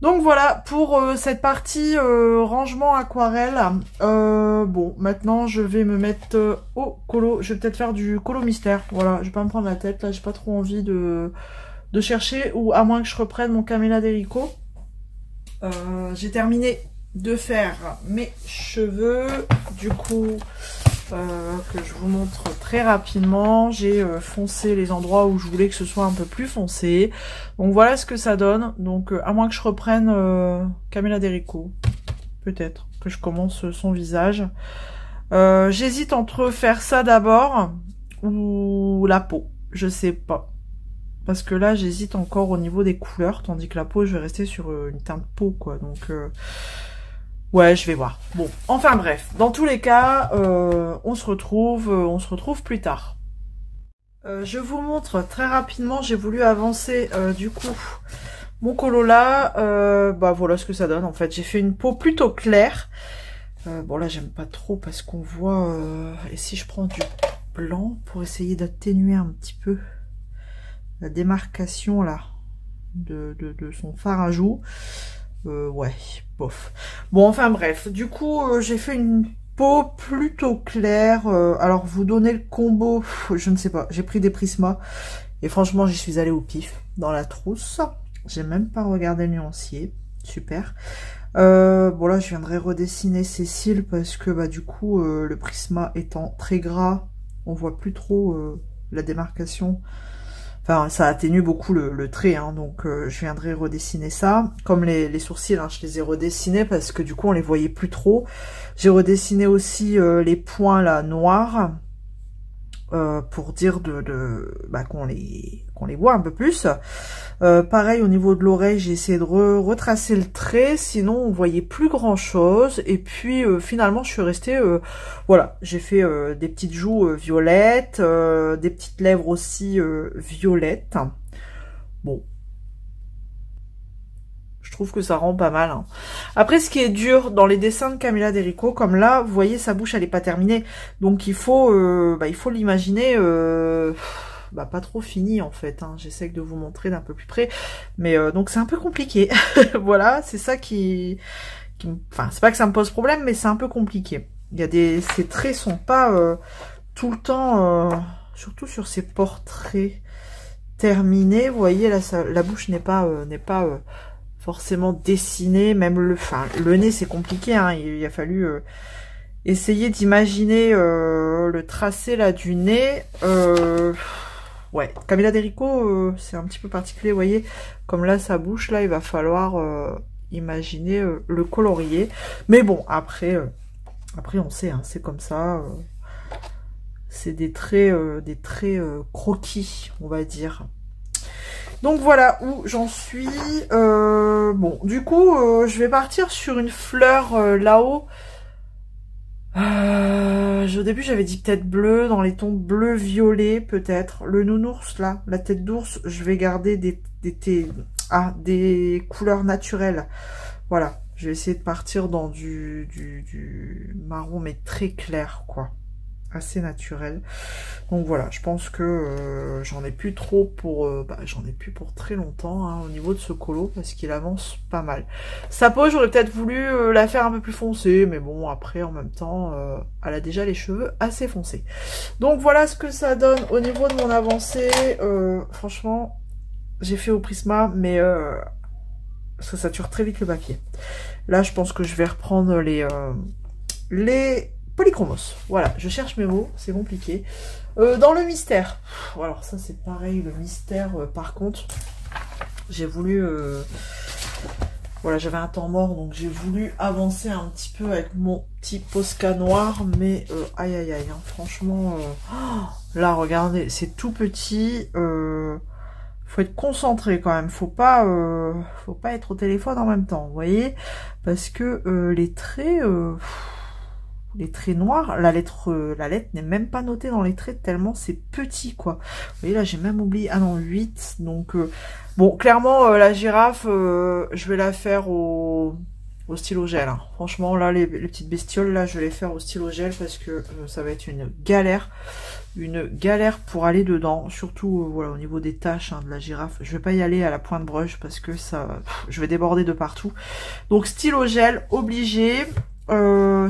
Donc voilà pour cette partie rangement aquarelle. Bon, maintenant je vais me mettre au colo. Je vais peut-être faire du colo mystère. Voilà, je vais pas me prendre la tête. Là, j'ai pas trop envie de chercher. Ou à moins que je reprenne mon Camilla Derico. J'ai terminé de faire mes cheveux. Du coup, que je vous montre très rapidement. J'ai foncé les endroits où je voulais que ce soit un peu plus foncé. Donc voilà ce que ça donne. Donc à moins que je reprenne Camilla Derico, peut-être que je commence son visage. J'hésite entre faire ça d'abord ou la peau. Je sais pas. Parce que là j'hésite encore au niveau des couleurs, tandis que la peau je vais rester sur une teinte peau quoi. Donc ouais, je vais voir. Bon, enfin bref, dans tous les cas, on se retrouve plus tard. Je vous montre très rapidement, j'ai voulu avancer du coup mon colo là. Bah voilà ce que ça donne en fait. J'ai fait une peau plutôt claire. Bon là j'aime pas trop parce qu'on voit... et si je prends du blanc pour essayer d'atténuer un petit peu la démarcation là de son fard à joues. Ouais, bof. Bon, enfin bref, du coup, j'ai fait une peau plutôt claire. Alors, vous donnez le combo, je ne sais pas, j'ai pris des Prisma. Et franchement, j'y suis allée au pif, dans la trousse. J'ai même pas regardé le nuancier. Super. Bon là, je viendrai redessiner ces cils parce que, bah du coup, le Prisma étant très gras, on voit plus trop la démarcation. Enfin, ça atténue beaucoup le trait, hein, donc je viendrai redessiner ça. Comme les sourcils, hein, je les ai redessinés parce que du coup, on les voyait plus trop. J'ai redessiné aussi les points là noirs pour dire bah, qu'on les voit un peu plus. Pareil, au niveau de l'oreille, j'ai essayé de retracer le trait, sinon on voyait plus grand chose. Et puis finalement, je suis restée, voilà, j'ai fait des petites joues violettes, des petites lèvres aussi violettes. Bon, je trouve que ça rend pas mal. Hein. Après, ce qui est dur dans les dessins de Camilla Derico, comme là, vous voyez, sa bouche, elle est pas terminée, donc il faut l'imaginer. Bah, pas trop fini en fait, hein. J'essaie de vous montrer d'un peu plus près, mais donc c'est un peu compliqué. Voilà, c'est ça enfin c'est pas que ça me pose problème, mais c'est un peu compliqué. Il y a ces traits sont pas tout le temps, surtout sur ces portraits terminés. Vous voyez là, la bouche n'est pas forcément dessinée, même le nez c'est compliqué. Hein. Il a fallu essayer d'imaginer le tracé là du nez. Ouais, Camilla Derico, c'est un petit peu particulier, vous voyez, comme là, sa bouche, là, il va falloir imaginer le colorier. Mais bon, après on sait, hein, c'est comme ça, c'est des traits croquis, on va dire. Donc voilà où j'en suis. Bon, du coup, je vais partir sur une fleur là-haut. Au début j'avais dit peut-être bleu, dans les tons bleu-violet peut-être. Le nounours là, la tête d'ours, je vais garder des couleurs naturelles. Voilà, je vais essayer de partir dans du marron mais très clair quoi. Assez naturel. Donc voilà, je pense que j'en ai plus trop pour j'en ai plus pour très longtemps hein, au niveau de ce colo parce qu'il avance pas mal. Sa peau, j'aurais peut-être voulu la faire un peu plus foncée, mais bon après en même temps elle a déjà les cheveux assez foncés. Donc voilà ce que ça donne au niveau de mon avancée. Franchement, j'ai fait au Prisma, mais ça sature très vite le papier. Là, je pense que je vais reprendre les polychromos. Voilà, je cherche mes mots, c'est compliqué. Dans le mystère. Alors ça c'est pareil, le mystère par contre, j'ai voulu... voilà, j'avais un temps mort, donc j'ai voulu avancer un petit peu avec mon petit Posca noir, mais aïe aïe aïe, hein, franchement, là regardez, c'est tout petit, faut être concentré quand même, faut pas être au téléphone en même temps, vous voyez, parce que les traits noirs, la lettre n'est même pas notée dans les traits tellement c'est petit quoi. Vous voyez là j'ai même oublié, ah non 8, donc bon clairement la girafe je vais la faire au stylo gel. Hein. Franchement là les petites bestioles là je vais les faire au stylo gel parce que ça va être une galère pour aller dedans, surtout voilà au niveau des taches hein, de la girafe. Je vais pas y aller à la pointe brush parce que ça je vais déborder de partout. Donc stylo gel obligé.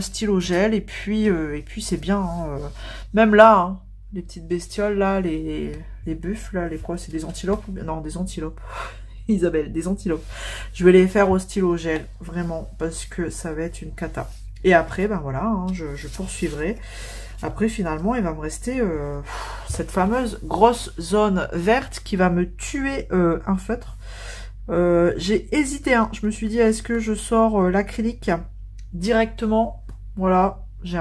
Stylo gel et puis c'est bien hein, même là hein, les petites bestioles là, les buffles là, les quoi, c'est des antilopes ou bien non des antilopes Isabelle, des antilopes, je vais les faire au stylo gel vraiment parce que ça va être une cata. Et après ben voilà hein, je poursuivrai. Après finalement il va me rester cette fameuse grosse zone verte qui va me tuer un feutre. J'ai hésité hein, je me suis dit est-ce que je sors l'acrylique directement, voilà, j'ai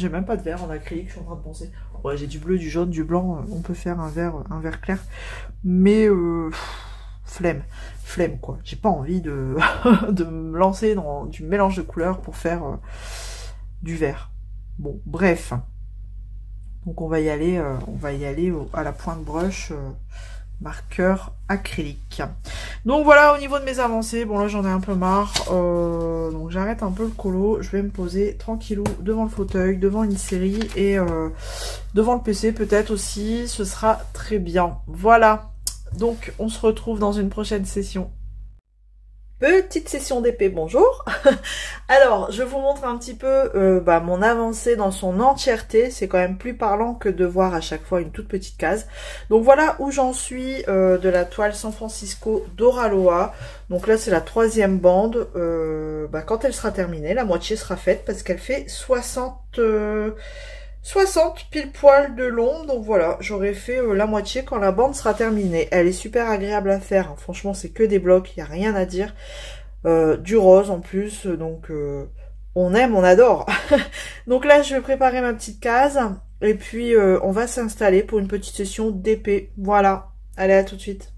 même pas de vert en acrylique, je suis en train de penser. Ouais, j'ai du bleu, du jaune, du blanc, on peut faire un vert clair, mais flemme quoi. J'ai pas envie de de me lancer dans du mélange de couleurs pour faire du vert. Bon, bref. Donc on va y aller à la pointe brush marqueur acrylique. Donc voilà, au niveau de mes avancées, bon là j'en ai un peu marre, donc j'arrête un peu le colo, je vais me poser tranquillou devant le fauteuil, devant une série et devant le PC peut-être aussi, ce sera très bien. Voilà, donc on se retrouve dans une prochaine session. Petite session d'épée, bonjour. Alors, je vous montre un petit peu mon avancée dans son entièreté. C'est quand même plus parlant que de voir à chaque fois une toute petite case. Donc voilà où j'en suis de la toile San Francisco d'Oraloa. Donc là, c'est la 3e bande. Quand elle sera terminée, la moitié sera faite parce qu'elle fait 60 pile poil de long, donc voilà, j'aurai fait la moitié quand la bande sera terminée. Elle est super agréable à faire, hein. Franchement c'est que des blocs, il n'y a rien à dire. Du rose en plus, donc on aime, on adore. Donc là je vais préparer ma petite case, et puis on va s'installer pour une petite session d'épée. Voilà, allez à tout de suite.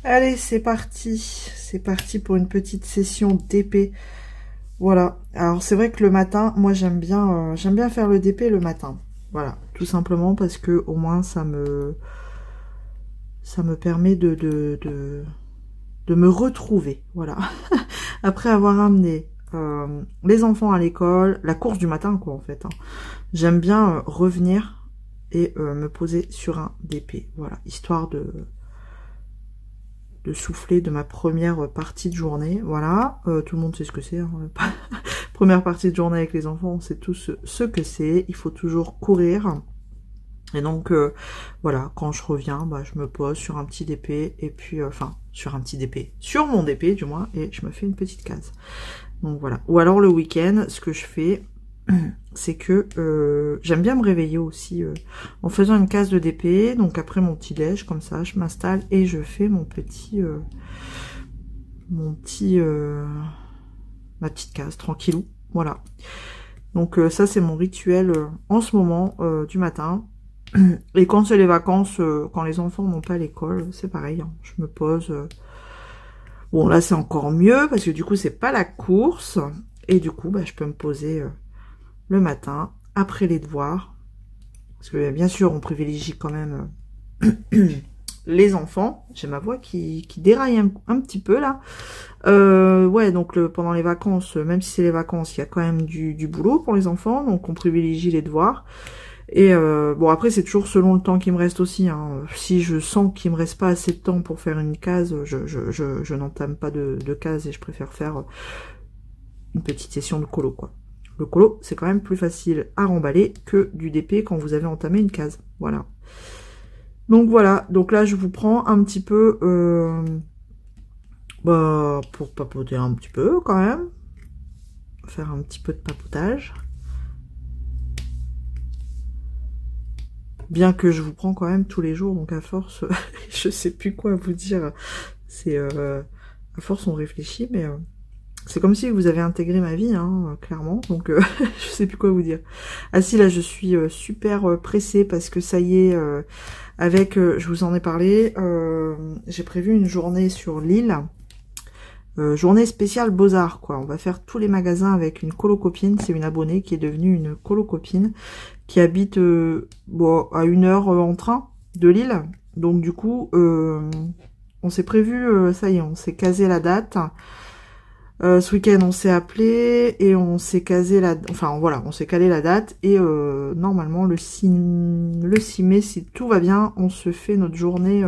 Allez c'est parti pour une petite session d'épée. Voilà, alors c'est vrai que le matin, moi j'aime bien faire le DP le matin. Voilà, tout simplement parce que au moins ça me permet de me retrouver. Voilà, après avoir amené les enfants à l'école, la course du matin quoi en fait. Hein. J'aime bien revenir et me poser sur un DP. Voilà, histoire de souffler de ma première partie de journée, voilà, tout le monde sait ce que c'est, hein. Première partie de journée avec les enfants, on sait tous ce que c'est, il faut toujours courir, et donc, voilà, quand je reviens, je me pose sur un petit DP, et puis, sur mon DP du moins, et je me fais une petite case, donc voilà, ou alors le week-end, ce que je fais, c'est que j'aime bien me réveiller aussi en faisant une case de DP, donc après mon petit déj, comme ça, je m'installe et je fais ma petite case, tranquillou, voilà. Donc ça c'est mon rituel en ce moment du matin. Et quand c'est les vacances, quand les enfants n'ont pas l'école, c'est pareil, hein, je me pose. Bon là c'est encore mieux, parce que du coup c'est pas la course, et du coup je peux me poser... le matin, après les devoirs, parce que bien sûr, on privilégie quand même les enfants. J'ai ma voix qui déraille un petit peu, là. Ouais, donc pendant les vacances, même si c'est les vacances, il y a quand même du boulot pour les enfants, donc on privilégie les devoirs. Et bon, après, c'est toujours selon le temps qui me reste aussi. Hein. Si je sens qu'il me reste pas assez de temps pour faire une case, je n'entame pas de case et je préfère faire une petite session de colo, quoi. Le colo, c'est quand même plus facile à remballer que du DP quand vous avez entamé une case. Voilà. Donc voilà. Donc là, je vous prends un petit peu pour papoter un petit peu quand même. Faire un petit peu de papotage. Bien que je vous prends quand même tous les jours, donc à force, je sais plus quoi vous dire. C'est à force on réfléchit, mais... c'est comme si vous avez intégré ma vie, hein, clairement, donc je sais plus quoi vous dire. Ah si, là je suis super pressée parce que ça y est, je vous en ai parlé, j'ai prévu une journée sur l'île, journée spéciale Beaux-Arts, quoi. On va faire tous les magasins avec une colo-copine, c'est une abonnée qui est devenue une colo-copine, qui habite à 1 heure en train de l'île, donc du coup, on s'est prévu, ça y est, on s'est casé la date. Ce week-end, on s'est appelé et on s'est casé on s'est calé la date et normalement le 6 mai, si tout va bien, on se fait notre journée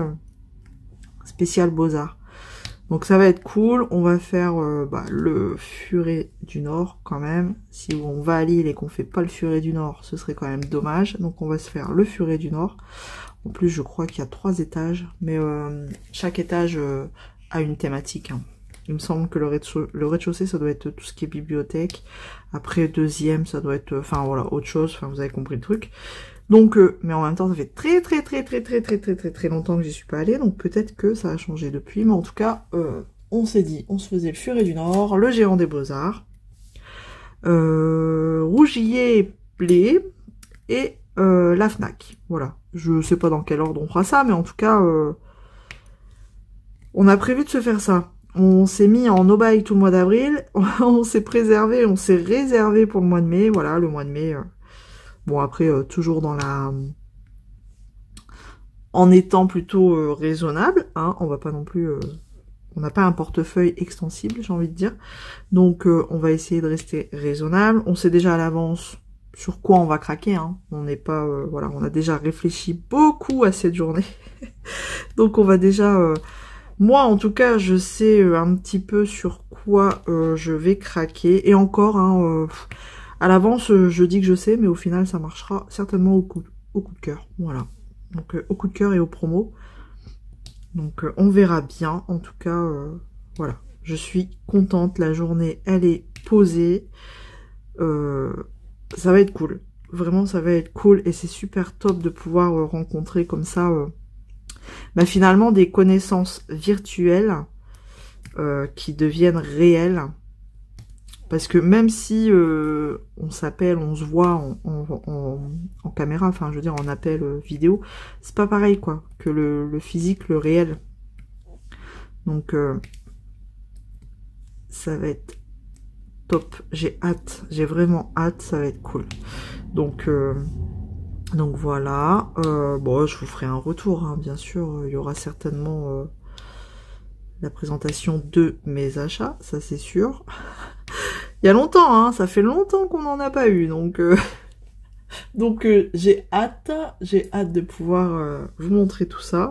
spéciale Beaux-Arts. Donc ça va être cool. On va faire le Furet du Nord quand même. Si on va à Lille et qu'on fait pas le Furet du Nord, ce serait quand même dommage. Donc on va se faire le Furet du Nord. En plus, je crois qu'il y a 3 étages, mais chaque étage a une thématique, hein. Il me semble que le rez-de-chaussée, ça doit être tout ce qui est bibliothèque. Après, deuxième, ça doit être... Enfin, voilà, autre chose. Enfin, vous avez compris le truc. Donc, mais en même temps, ça fait très longtemps que j'y suis pas allée. Donc, peut-être que ça a changé depuis. Mais en tout cas, on s'est dit, on se faisait le Furet du Nord, le Géant des Beaux-Arts, Rougier Play et la Fnac. Voilà. Je sais pas dans quel ordre on fera ça, mais en tout cas, on a prévu de se faire ça. On s'est mis en no-buy tout le mois d'avril, on s'est préservé, on s'est réservé pour le mois de mai, voilà, le mois de mai, bon après, toujours dans en étant plutôt raisonnable, hein, on va pas non plus... on n'a pas un portefeuille extensible, j'ai envie de dire. Donc, on va essayer de rester raisonnable. On sait déjà à l'avance sur quoi on va craquer, hein. On n'est pas... voilà, on a déjà réfléchi beaucoup à cette journée. Donc, on va déjà... moi, en tout cas, je sais un petit peu sur quoi je vais craquer. Et encore, hein, à l'avance, je dis que je sais, mais au final, ça marchera certainement au coup de cœur. Voilà. Donc, au coup de cœur et au promo. Donc, on verra bien. En tout cas, voilà. Je suis contente. La journée, elle est posée. Ça va être cool. Vraiment, ça va être cool. Et c'est super top de pouvoir rencontrer comme ça... bah, finalement, des connaissances virtuelles qui deviennent réelles. Parce que même si on s'appelle, on se voit en caméra, enfin je veux dire en appel vidéo, c'est pas pareil quoi que le physique, le réel. Donc ça va être top. J'ai hâte, j'ai vraiment hâte, ça va être cool. Donc voilà. Bon, je vous ferai un retour, hein, bien sûr. Il y aura certainement la présentation de mes achats, ça c'est sûr. Il y a longtemps, hein, ça fait longtemps qu'on n'en a pas eu, donc j'ai hâte de pouvoir vous montrer tout ça.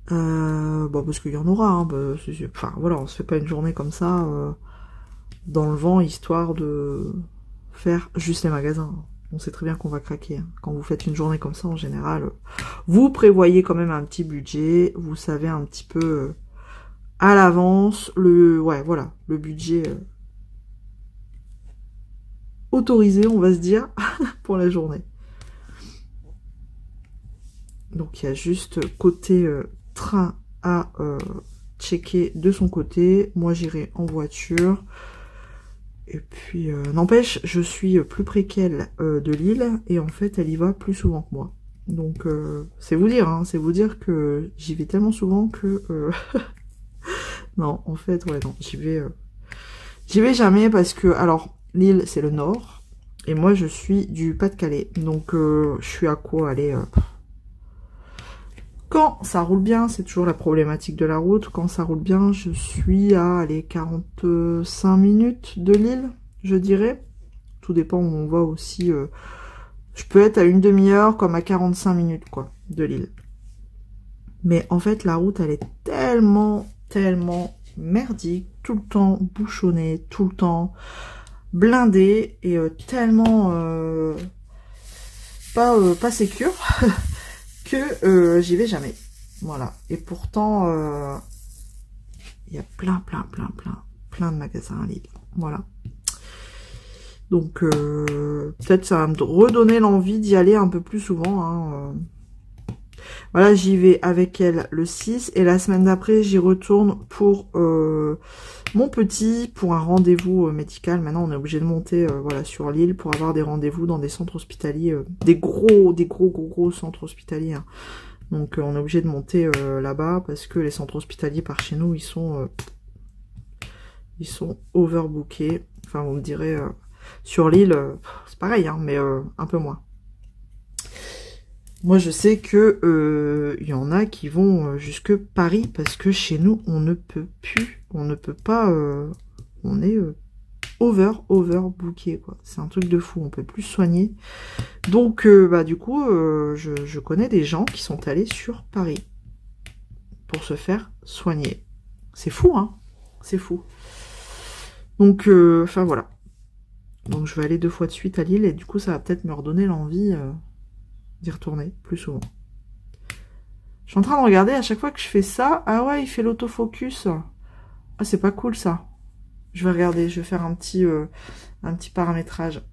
Bon, parce qu'il y en aura, hein, bah, enfin voilà, on se fait pas une journée comme ça dans le vent, histoire de faire juste les magasins. On sait très bien qu'on va craquer. Hein. Quand vous faites une journée comme ça, en général, vous prévoyez quand même un petit budget, vous savez un petit peu... à l'avance, ouais, voilà, le budget autorisé, on va se dire, pour la journée. Donc, il y a juste côté train à checker de son côté. Moi, j'irai en voiture. Et puis, n'empêche, je suis plus près qu'elle de Lille. Et en fait, elle y va plus souvent que moi. Donc, c'est vous dire, hein, c'est vous dire que j'y vais tellement souvent que... non, en fait, ouais, non, j'y vais jamais parce que, alors, Lille, c'est le nord, et moi, je suis du Pas-de-Calais, donc je suis à quoi aller quand ça roule bien, c'est toujours la problématique de la route, quand ça roule bien, je suis à, allez, 45 minutes de Lille, je dirais, tout dépend où on va aussi, je peux être à une demi-heure comme à 45 minutes, quoi, de Lille. Mais en fait, la route, elle est tellement merdique, tout le temps bouchonné, tout le temps blindé et tellement pas sécure que j'y vais jamais. Voilà. Et pourtant, il y a plein de magasins à Lille. Voilà. Donc peut-être ça va me redonner l'envie d'y aller un peu plus souvent. Hein, voilà, j'y vais avec elle le 6 et la semaine d'après, j'y retourne pour mon petit, pour un rendez-vous médical. Maintenant, on est obligé de monter voilà, sur l'île pour avoir des rendez-vous dans des centres hospitaliers, des gros centres hospitaliers. Hein. Donc, on est obligé de monter là-bas parce que les centres hospitaliers par chez nous, ils sont overbookés. Enfin, vous me direz, sur l'île, c'est pareil, hein, mais un peu moins. Moi, je sais que y en a qui vont jusque Paris parce que chez nous, on ne peut plus, on ne peut pas, on est overbooké, quoi. C'est un truc de fou, on peut plus soigner. Donc, bah du coup, je connais des gens qui sont allés sur Paris pour se faire soigner. C'est fou, hein. C'est fou. Donc, enfin voilà. Donc, je vais aller 2 fois de suite à Lille et du coup, ça va peut-être me redonner l'envie d'y retourner plus souvent. Je suis en train de regarder à chaque fois que je fais ça. Ah ouais, il fait l'autofocus. Ah, c'est pas cool ça. Je vais regarder, je vais faire un petit paramétrage.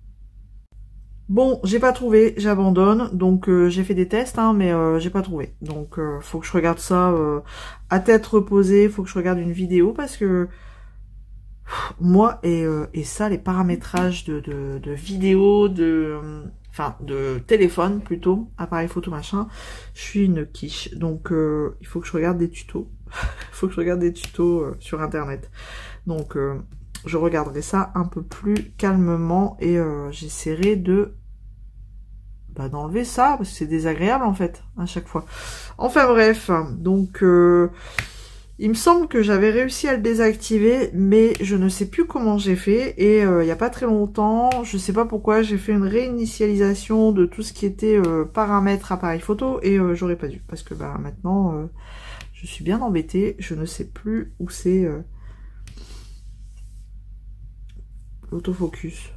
Bon, j'ai pas trouvé, j'abandonne. Donc j'ai fait des tests, hein, mais j'ai pas trouvé. Donc faut que je regarde ça à tête reposée. Faut que je regarde une vidéo parce que moi et ça, les paramétrages de vidéos, enfin de téléphone plutôt, appareil photo machin, je suis une quiche. Donc il faut que je regarde des tutos. Il faut que je regarde des tutos sur internet. Donc je regarderai ça un peu plus calmement et j'essaierai de d'enlever ça, parce que c'est désagréable en fait, à chaque fois. Enfin bref, donc il me semble que j'avais réussi à le désactiver, mais je ne sais plus comment j'ai fait, et il n'y a pas très longtemps, je sais pas pourquoi, j'ai fait une réinitialisation de tout ce qui était paramètres appareil photo, et j'aurais pas dû, parce que bah maintenant, je suis bien embêtée, je ne sais plus où c'est l'autofocus.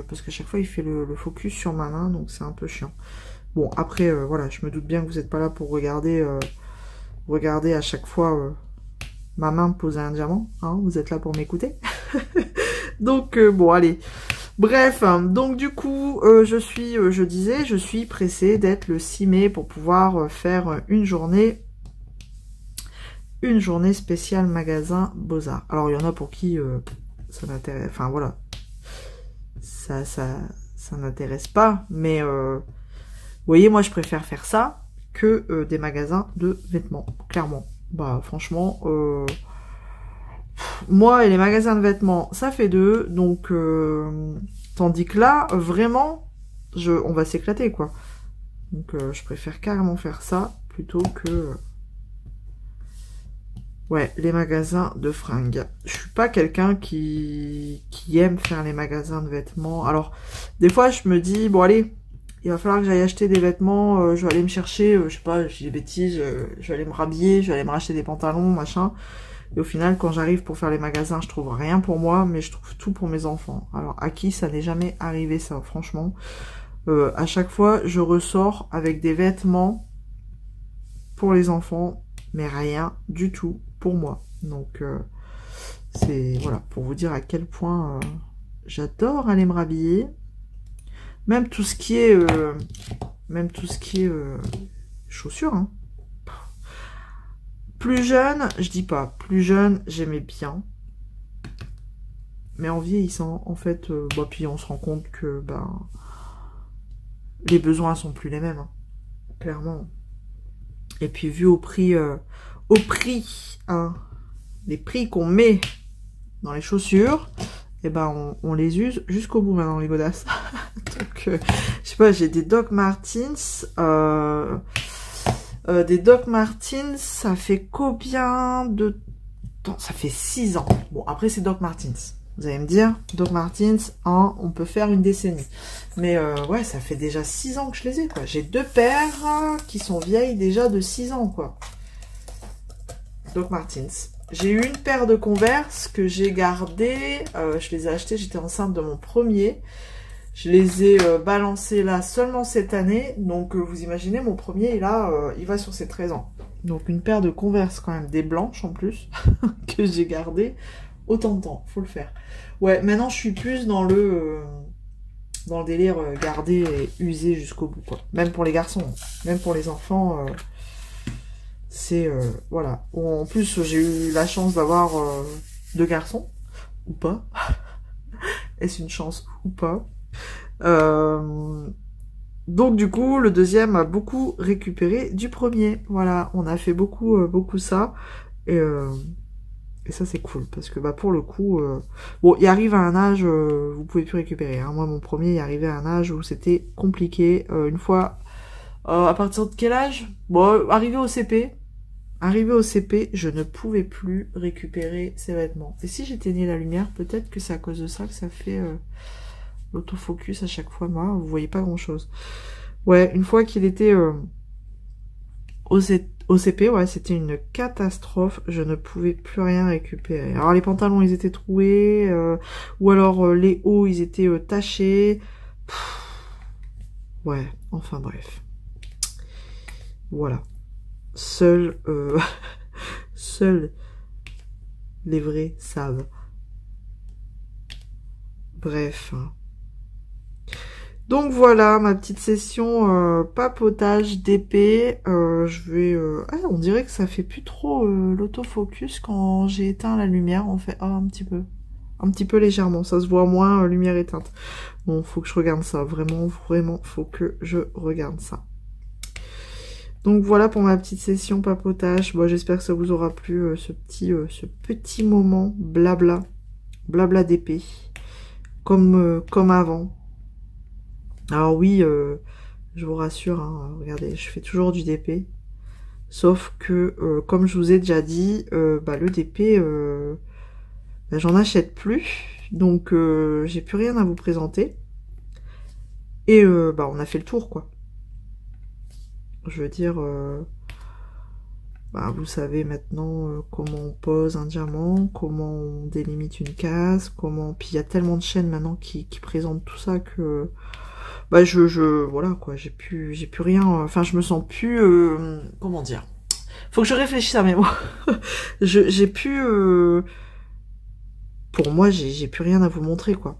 Parce qu'à chaque fois, il fait le focus sur ma main, donc c'est un peu chiant. Bon, après, voilà, je me doute bien que vous n'êtes pas là pour regarder à chaque fois ma main poser un diamant. Hein, vous êtes là pour m'écouter. Donc, bon, allez. Bref, donc du coup, je disais, je suis pressée d'être le 6 mai pour pouvoir faire une journée spéciale magasin Beaux-Arts. Alors, il y en a pour qui ça m'intéresse, enfin voilà. Ça n'intéresse pas, mais vous voyez, moi je préfère faire ça que des magasins de vêtements, clairement. Bah franchement, moi et les magasins de vêtements, ça fait deux, donc tandis que là, vraiment, on va s'éclater quoi. Donc je préfère carrément faire ça plutôt que ouais, les magasins de fringues. Je suis pas quelqu'un qui aime faire les magasins de vêtements. Alors, des fois, je me dis, bon, allez, il va falloir que j'aille acheter des vêtements. Je vais aller me chercher, je sais pas, je dis des bêtises, je vais aller me rhabiller, je vais aller me racheter des pantalons, machin. Et au final, quand j'arrive pour faire les magasins, je trouve rien pour moi, mais je trouve tout pour mes enfants. Alors, à qui ça n'est jamais arrivé, ça, franchement. À chaque fois, je ressors avec des vêtements pour les enfants, mais rien du tout pour moi. Donc c'est voilà, pour vous dire à quel point j'adore aller me rhabiller. Même tout ce qui est chaussures, hein. Plus jeune, je dis pas, plus jeune, j'aimais bien. Mais en vieillissant, en fait, bah, puis on se rend compte que ben les besoins sont plus les mêmes, hein, clairement. Et puis vu au prix, hein, les prix qu'on met dans les chaussures, et ben on les use jusqu'au bout maintenant, les godasses. Donc je sais pas, j'ai des Doc Martens, ça fait combien de temps? Ça fait 6 ans. Bon, après c'est Doc Martens. Vous allez me dire, Doc Martens, hein, on peut faire une décennie. Mais ouais, ça fait déjà 6 ans que je les ai, quoi. J'ai 2 paires qui sont vieilles déjà de 6 ans, quoi. Doc Martens. J'ai eu une paire de Converse que j'ai gardée. Je les ai achetées, j'étais enceinte de mon premier. Je les ai balancés là seulement cette année. Donc vous imaginez, mon premier, là, il va sur ses 13 ans. Donc une paire de Converse quand même, des blanches en plus, que j'ai gardées. Autant de temps, faut le faire. Ouais, maintenant je suis plus dans le délire garder et user jusqu'au bout, quoi. Même pour les garçons, même pour les enfants, c'est voilà. En plus, j'ai eu la chance d'avoir 2 garçons, ou pas. Est-ce une chance ou pas? Donc du coup, le deuxième a beaucoup récupéré du premier. Voilà, on a fait beaucoup ça. Et ça, c'est cool, parce que bah pour le coup... bon, il arrive à un âge, vous pouvez plus récupérer. Hein. Moi, mon premier, il arrivait à un âge où c'était compliqué. Une fois, à partir de quel âge? Bon, arrivé au CP, je ne pouvais plus récupérer ces vêtements. Et si j'éteignais la lumière, peut-être que c'est à cause de ça que ça fait l'autofocus à chaque fois. Moi, vous voyez pas grand-chose. Ouais, une fois qu'il était... au CP, ouais, c'était une catastrophe. Je ne pouvais plus rien récupérer. Alors, les pantalons, ils étaient troués. Ou alors, les hauts, ils étaient tachés. Pff, ouais, enfin bref. Voilà. Seuls les vrais savent. Bref. Donc voilà, ma petite session papotage d'épée. Je vais... Ah, on dirait que ça fait plus trop l'autofocus quand j'ai éteint la lumière. On fait un petit peu. Un petit peu légèrement. Ça se voit moins, lumière éteinte. Bon, faut que je regarde ça. Vraiment, faut que je regarde ça. Donc voilà pour ma petite session papotage. Bon, j'espère que ça vous aura plu, ce petit moment blabla d'épée. Comme avant. Alors oui, Je vous rassure, hein, regardez, je fais toujours du DP. Sauf que, comme je vous ai déjà dit, le DP, j'en achète plus. Donc, j'ai plus rien à vous présenter. Et on a fait le tour, quoi. Je veux dire, vous savez maintenant comment on pose un diamant, comment on délimite une case, comment... Puis il y a tellement de chaînes maintenant qui présentent tout ça que... voilà, quoi, j'ai plus rien... Enfin, je me sens plus... comment dire? Faut que je réfléchisse à mes mots. J'ai plus... pour moi, j'ai plus rien à vous montrer, quoi.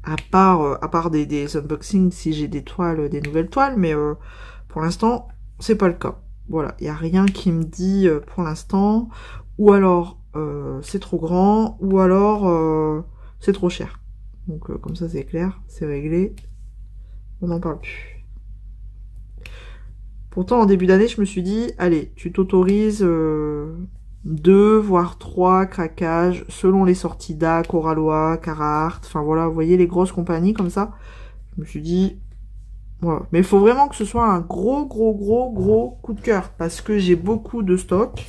À part des unboxings, si j'ai des toiles, des nouvelles toiles, mais pour l'instant, c'est pas le cas. Voilà, il n'y a rien qui me dit pour l'instant, ou alors c'est trop grand, ou alors c'est trop cher. Donc comme ça c'est clair, c'est réglé, on n'en parle plus. Pourtant en début d'année je me suis dit, allez, tu t'autorises 2 voire 3 craquages selon les sorties DAC, Oralois, Carhartt, enfin voilà, vous voyez les grosses compagnies comme ça. Je me suis dit, voilà. Mais il faut vraiment que ce soit un gros coup de cœur parce que j'ai beaucoup de stock.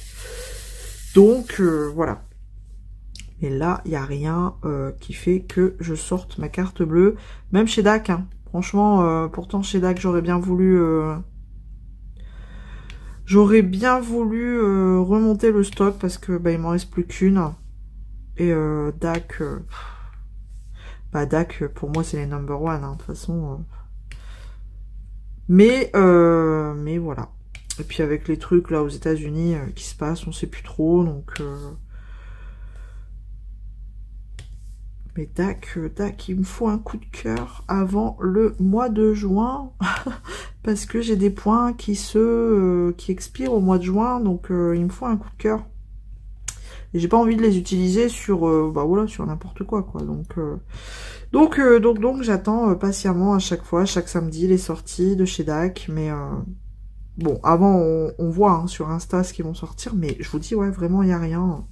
Donc voilà. Et là, il n'y a rien qui fait que je sorte ma carte bleue. Même chez DAC, hein. Franchement, pourtant chez DAC, j'aurais bien voulu remonter le stock parce que il m'en reste plus qu'une. Et DAC, DAC pour moi c'est les number one, hein, de toute façon. Mais voilà. Et puis avec les trucs là aux États-Unis qui se passent, on sait plus trop, donc. Mais DAC, il me faut un coup de cœur avant le mois de juin. Parce que j'ai des points qui expirent au mois de juin, donc il me faut un coup de cœur. Et j'ai pas envie de les utiliser sur sur n'importe quoi, quoi. Donc j'attends patiemment à chaque fois, chaque samedi, les sorties de chez DAC. Mais bon, avant on voit hein, sur Insta ce qu'ils vont sortir, mais je vous dis ouais, vraiment il y a rien,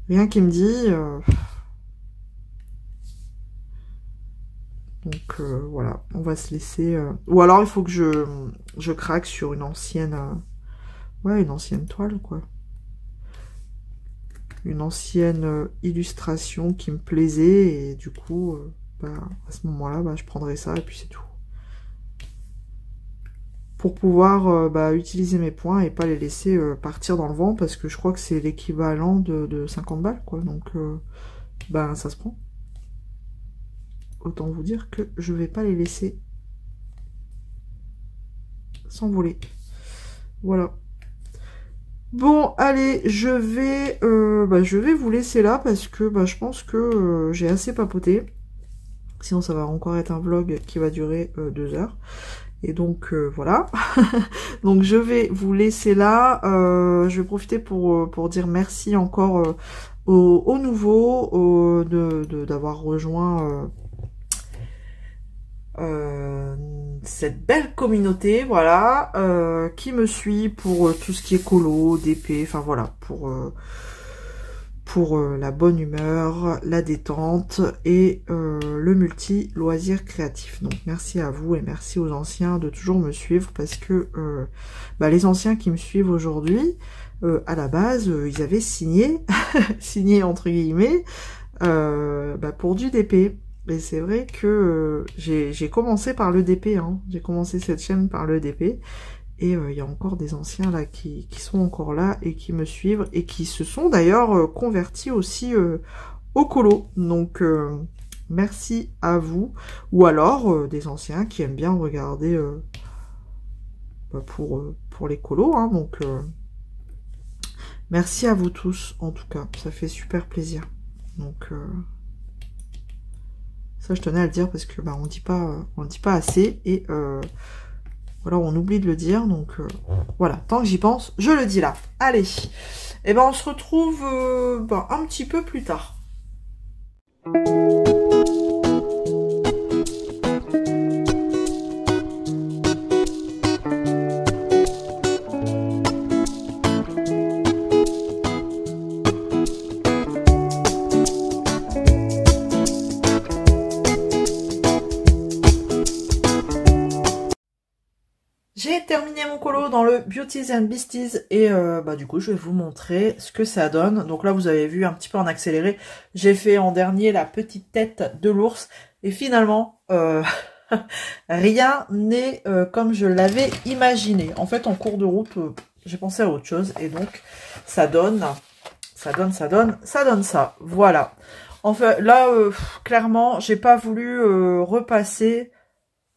rien qui me dit. Donc voilà, on va se laisser... Ou alors il faut que je craque sur une ancienne... une ancienne toile, quoi. Une ancienne illustration qui me plaisait, et du coup, à ce moment-là, je prendrai ça, et puis c'est tout. Pour pouvoir utiliser mes points et pas les laisser partir dans le vent, parce que je crois que c'est l'équivalent de 50 balles, quoi. Donc, ça se prend. Autant vous dire que je vais pas les laisser s'envoler. Voilà. Bon, allez, je vais vous laisser là parce que je pense que j'ai assez papoté. Sinon, ça va encore être un vlog qui va durer 2 heures. Et donc, voilà. Donc, je vais vous laisser là. Je vais profiter pour dire merci encore aux nouveaux d'avoir rejoint... cette belle communauté, voilà, qui me suit pour tout ce qui est colo, DP, enfin voilà, pour la bonne humeur, la détente et le multi-loisir créatif. Donc merci à vous et merci aux anciens de toujours me suivre parce que les anciens qui me suivent aujourd'hui, à la base, ils avaient signé, signé entre guillemets, pour du DP. Et c'est vrai que j'ai commencé par le DP, hein. J'ai commencé cette chaîne par le DP. Et il y a encore des anciens là qui sont encore là et qui me suivent et qui se sont d'ailleurs convertis aussi au colo. Donc merci à vous. Ou alors des anciens qui aiment bien regarder pour les colos. Hein. Donc merci à vous tous en tout cas. Ça fait super plaisir. Donc... ça, je tenais à le dire parce que on le dit pas assez et voilà, on oublie de le dire. Donc voilà, tant que j'y pense, je le dis là. Allez, et on se retrouve un petit peu plus tard. J'ai terminé mon colo dans le Beauties and Beasties et du coup je vais vous montrer ce que ça donne. Donc là vous avez vu un petit peu en accéléré, j'ai fait en dernier la petite tête de l'ours et finalement rien n'est comme je l'avais imaginé. En fait en cours de route j'ai pensé à autre chose et donc ça donne ça. Voilà. Enfin là clairement j'ai pas voulu repasser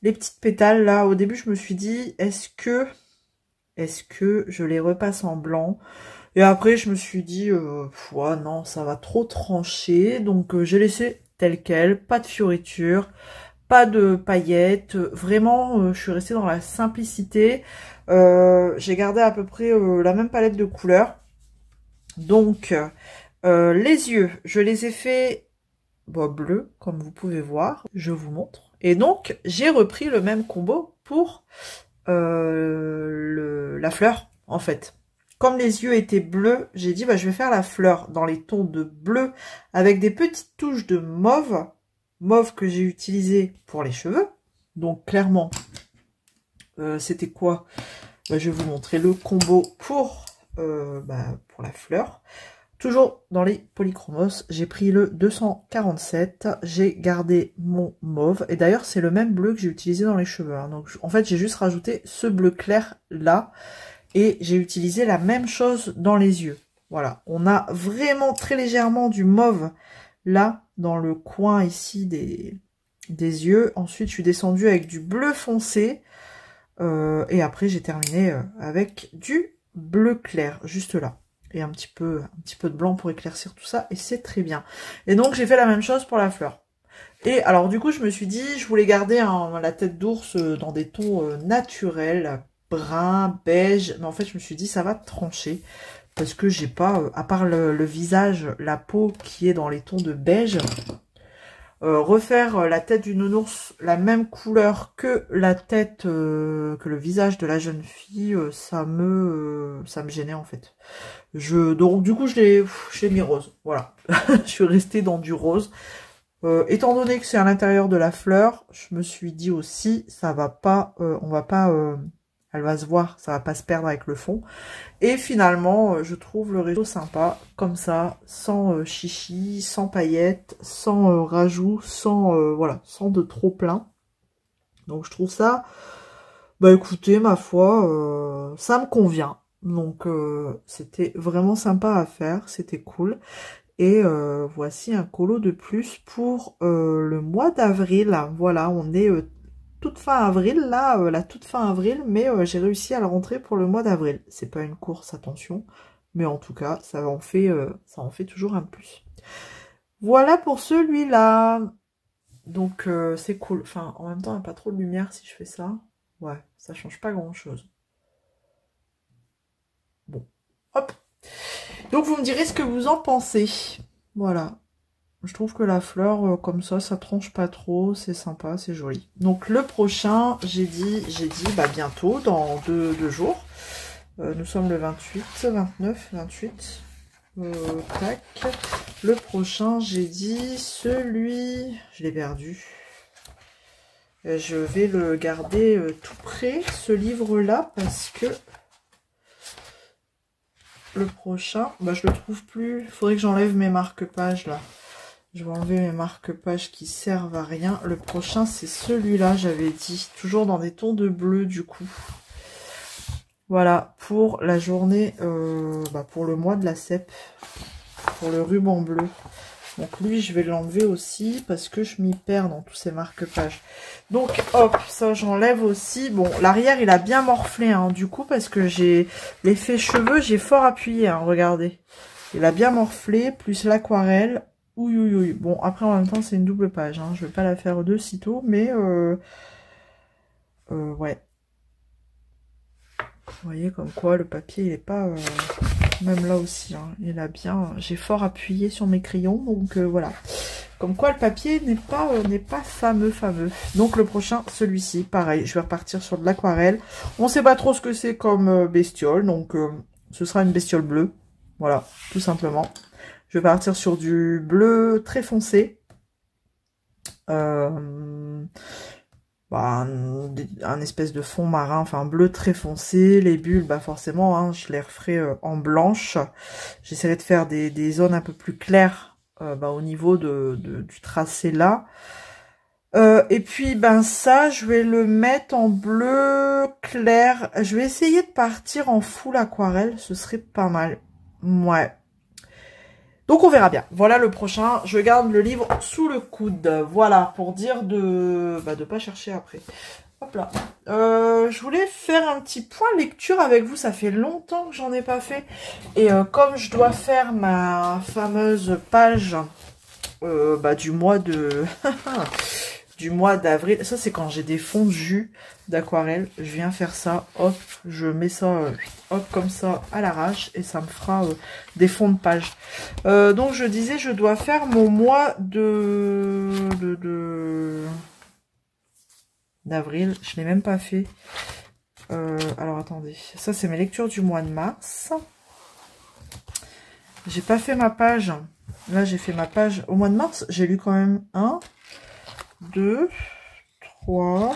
les petites pétales là. Au début je me suis dit est-ce que je les repasse en blanc, et après je me suis dit ouais, non ça va trop trancher, donc j'ai laissé tel quel, pas de fioritures, pas de paillettes, vraiment je suis restée dans la simplicité. J'ai gardé à peu près la même palette de couleurs. Donc les yeux je les ai fait bleu comme vous pouvez voir, je vous montre. Et donc j'ai repris le même combo pour la fleur en fait. Comme les yeux étaient bleus, j'ai dit je vais faire la fleur dans les tons de bleu avec des petites touches de mauve, que j'ai utilisé pour les cheveux. Donc clairement c'était quoi, je vais vous montrer le combo pour la fleur. Toujours dans les polychromos, j'ai pris le 247, j'ai gardé mon mauve, et d'ailleurs c'est le même bleu que j'ai utilisé dans les cheveux, hein. Donc en fait j'ai juste rajouté ce bleu clair là, et j'ai utilisé la même chose dans les yeux. Voilà, on a vraiment très légèrement du mauve là, dans le coin ici des yeux. Ensuite je suis descendue avec du bleu foncé, et après j'ai terminé avec du bleu clair, juste là. Et un petit peu de blanc pour éclaircir tout ça, et c'est très bien. Et donc j'ai fait la même chose pour la fleur. Et alors du coup je me suis dit, je voulais garder la tête d'ours dans des tons naturels, brun, beige, mais en fait je me suis dit ça va trancher, parce que j'ai pas, à part le visage, la peau qui est dans les tons de beige, refaire la tête du nounours la même couleur que la tête, que le visage de la jeune fille, ça me gênait en fait. Donc du coup je l'ai mis rose, voilà. Je suis restée dans du rose. Étant donné que c'est à l'intérieur de la fleur, je me suis dit aussi ça va pas, elle va se voir, ça va pas se perdre avec le fond. Et finalement je trouve le réseau sympa comme ça, sans chichi, sans paillettes, sans rajout, sans sans de trop plein. Donc je trouve ça, écoutez, ma foi, ça me convient. Donc c'était vraiment sympa à faire, c'était cool. Et voici un colo de plus pour le mois d'avril. Voilà, on est toute fin avril, là, la toute fin avril, mais j'ai réussi à le rentrer pour le mois d'avril. C'est pas une course, attention, mais en tout cas, ça en fait toujours un de plus. Voilà pour celui-là. Donc c'est cool. Enfin, en même temps, il n'y a pas trop de lumière si je fais ça. Ouais, ça change pas grand-chose. Bon, hop. Donc vous me direz ce que vous en pensez. Voilà. Je trouve que la fleur, comme ça tranche pas trop, c'est sympa, c'est joli. Donc le prochain, j'ai dit bientôt, dans deux jours. Nous sommes le 28, 29, 28. Tac. Le prochain, j'ai dit celui... Je l'ai perdu. Je vais le garder tout près, ce livre-là, parce que... Le prochain, je le trouve plus. Il faudrait que j'enlève mes marque-pages là. Je vais enlever mes marque-pages qui servent à rien. Le prochain, c'est celui-là, j'avais dit. Toujours dans des tons de bleu, du coup. Voilà, pour la journée, pour le mois de la cèpe. Pour le ruban bleu. Donc lui, je vais l'enlever aussi parce que je m'y perds dans tous ces marque-pages. Donc hop, ça j'enlève aussi. Bon, l'arrière, il a bien morflé, hein, du coup, parce que j'ai l'effet cheveux, j'ai fort appuyé, hein, regardez. Il a bien morflé, plus l'aquarelle. Ouïe, ouïe, ouïe. Bon, après, en même temps, c'est une double page, hein. Je vais pas la faire de sitôt, mais ouais. Vous voyez, comme quoi, le papier, il est pas... Même là aussi, hein, il a bien... J'ai fort appuyé sur mes crayons, donc voilà. Comme quoi, le papier n'est pas fameux. Donc le prochain, celui-ci, pareil. Je vais repartir sur de l'aquarelle. On sait pas trop ce que c'est comme bestiole, donc ce sera une bestiole bleue. Voilà, tout simplement. Je vais partir sur du bleu très foncé. un espèce de fond marin, enfin bleu très foncé. Les bulles, bah forcément, hein, je les referai en blanche. J'essaierai de faire des zones un peu plus claires au niveau du tracé là. Et puis ça, je vais le mettre en bleu clair. Je vais essayer de partir en full aquarelle, ce serait pas mal. Ouais. Donc on verra bien. Voilà le prochain. Je garde le livre sous le coude. Voilà, pour dire de pas chercher après. Hop là. Je voulais faire un petit point lecture avec vous. Ça fait longtemps que j'en ai pas fait. Et comme je dois faire ma fameuse page du mois de... du mois d'avril. Ça, c'est quand j'ai des fonds de jus d'aquarelle. Je viens faire ça. Hop, je mets ça hop comme ça à l'arrache et ça me fera des fonds de page. Donc, je disais, je dois faire mon mois d'avril. Je l'ai même pas fait. Alors, attendez. Ça, c'est mes lectures du mois de mars. J'ai pas fait ma page. Là, j'ai fait ma page au mois de mars. J'ai lu quand même 1, 2, 3,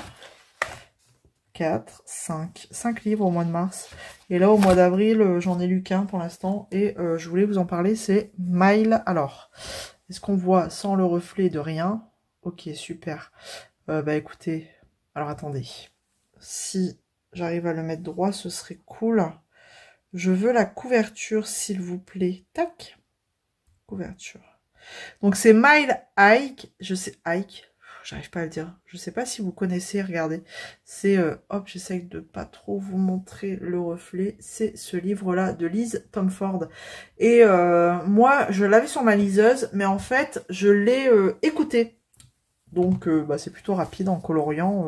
4, 5. 5 livres au mois de mars. Et là, au mois d'avril, j'en ai lu qu'un pour l'instant. Et je voulais vous en parler, c'est Mile. Alors, est-ce qu'on voit sans le reflet de rien? Ok, super. Écoutez, alors attendez. Si j'arrive à le mettre droit, ce serait cool. Je veux la couverture, s'il vous plaît. Tac. Couverture. Donc, c'est Mile Hike. Je sais, Hike. J'arrive pas à le dire. Je sais pas si vous connaissez, regardez. C'est, hop, j'essaye de pas trop vous montrer le reflet. C'est ce livre-là de Liz Tomford. Et moi, je l'avais sur ma liseuse, mais en fait, je l'ai écouté. Donc, c'est plutôt rapide en coloriant.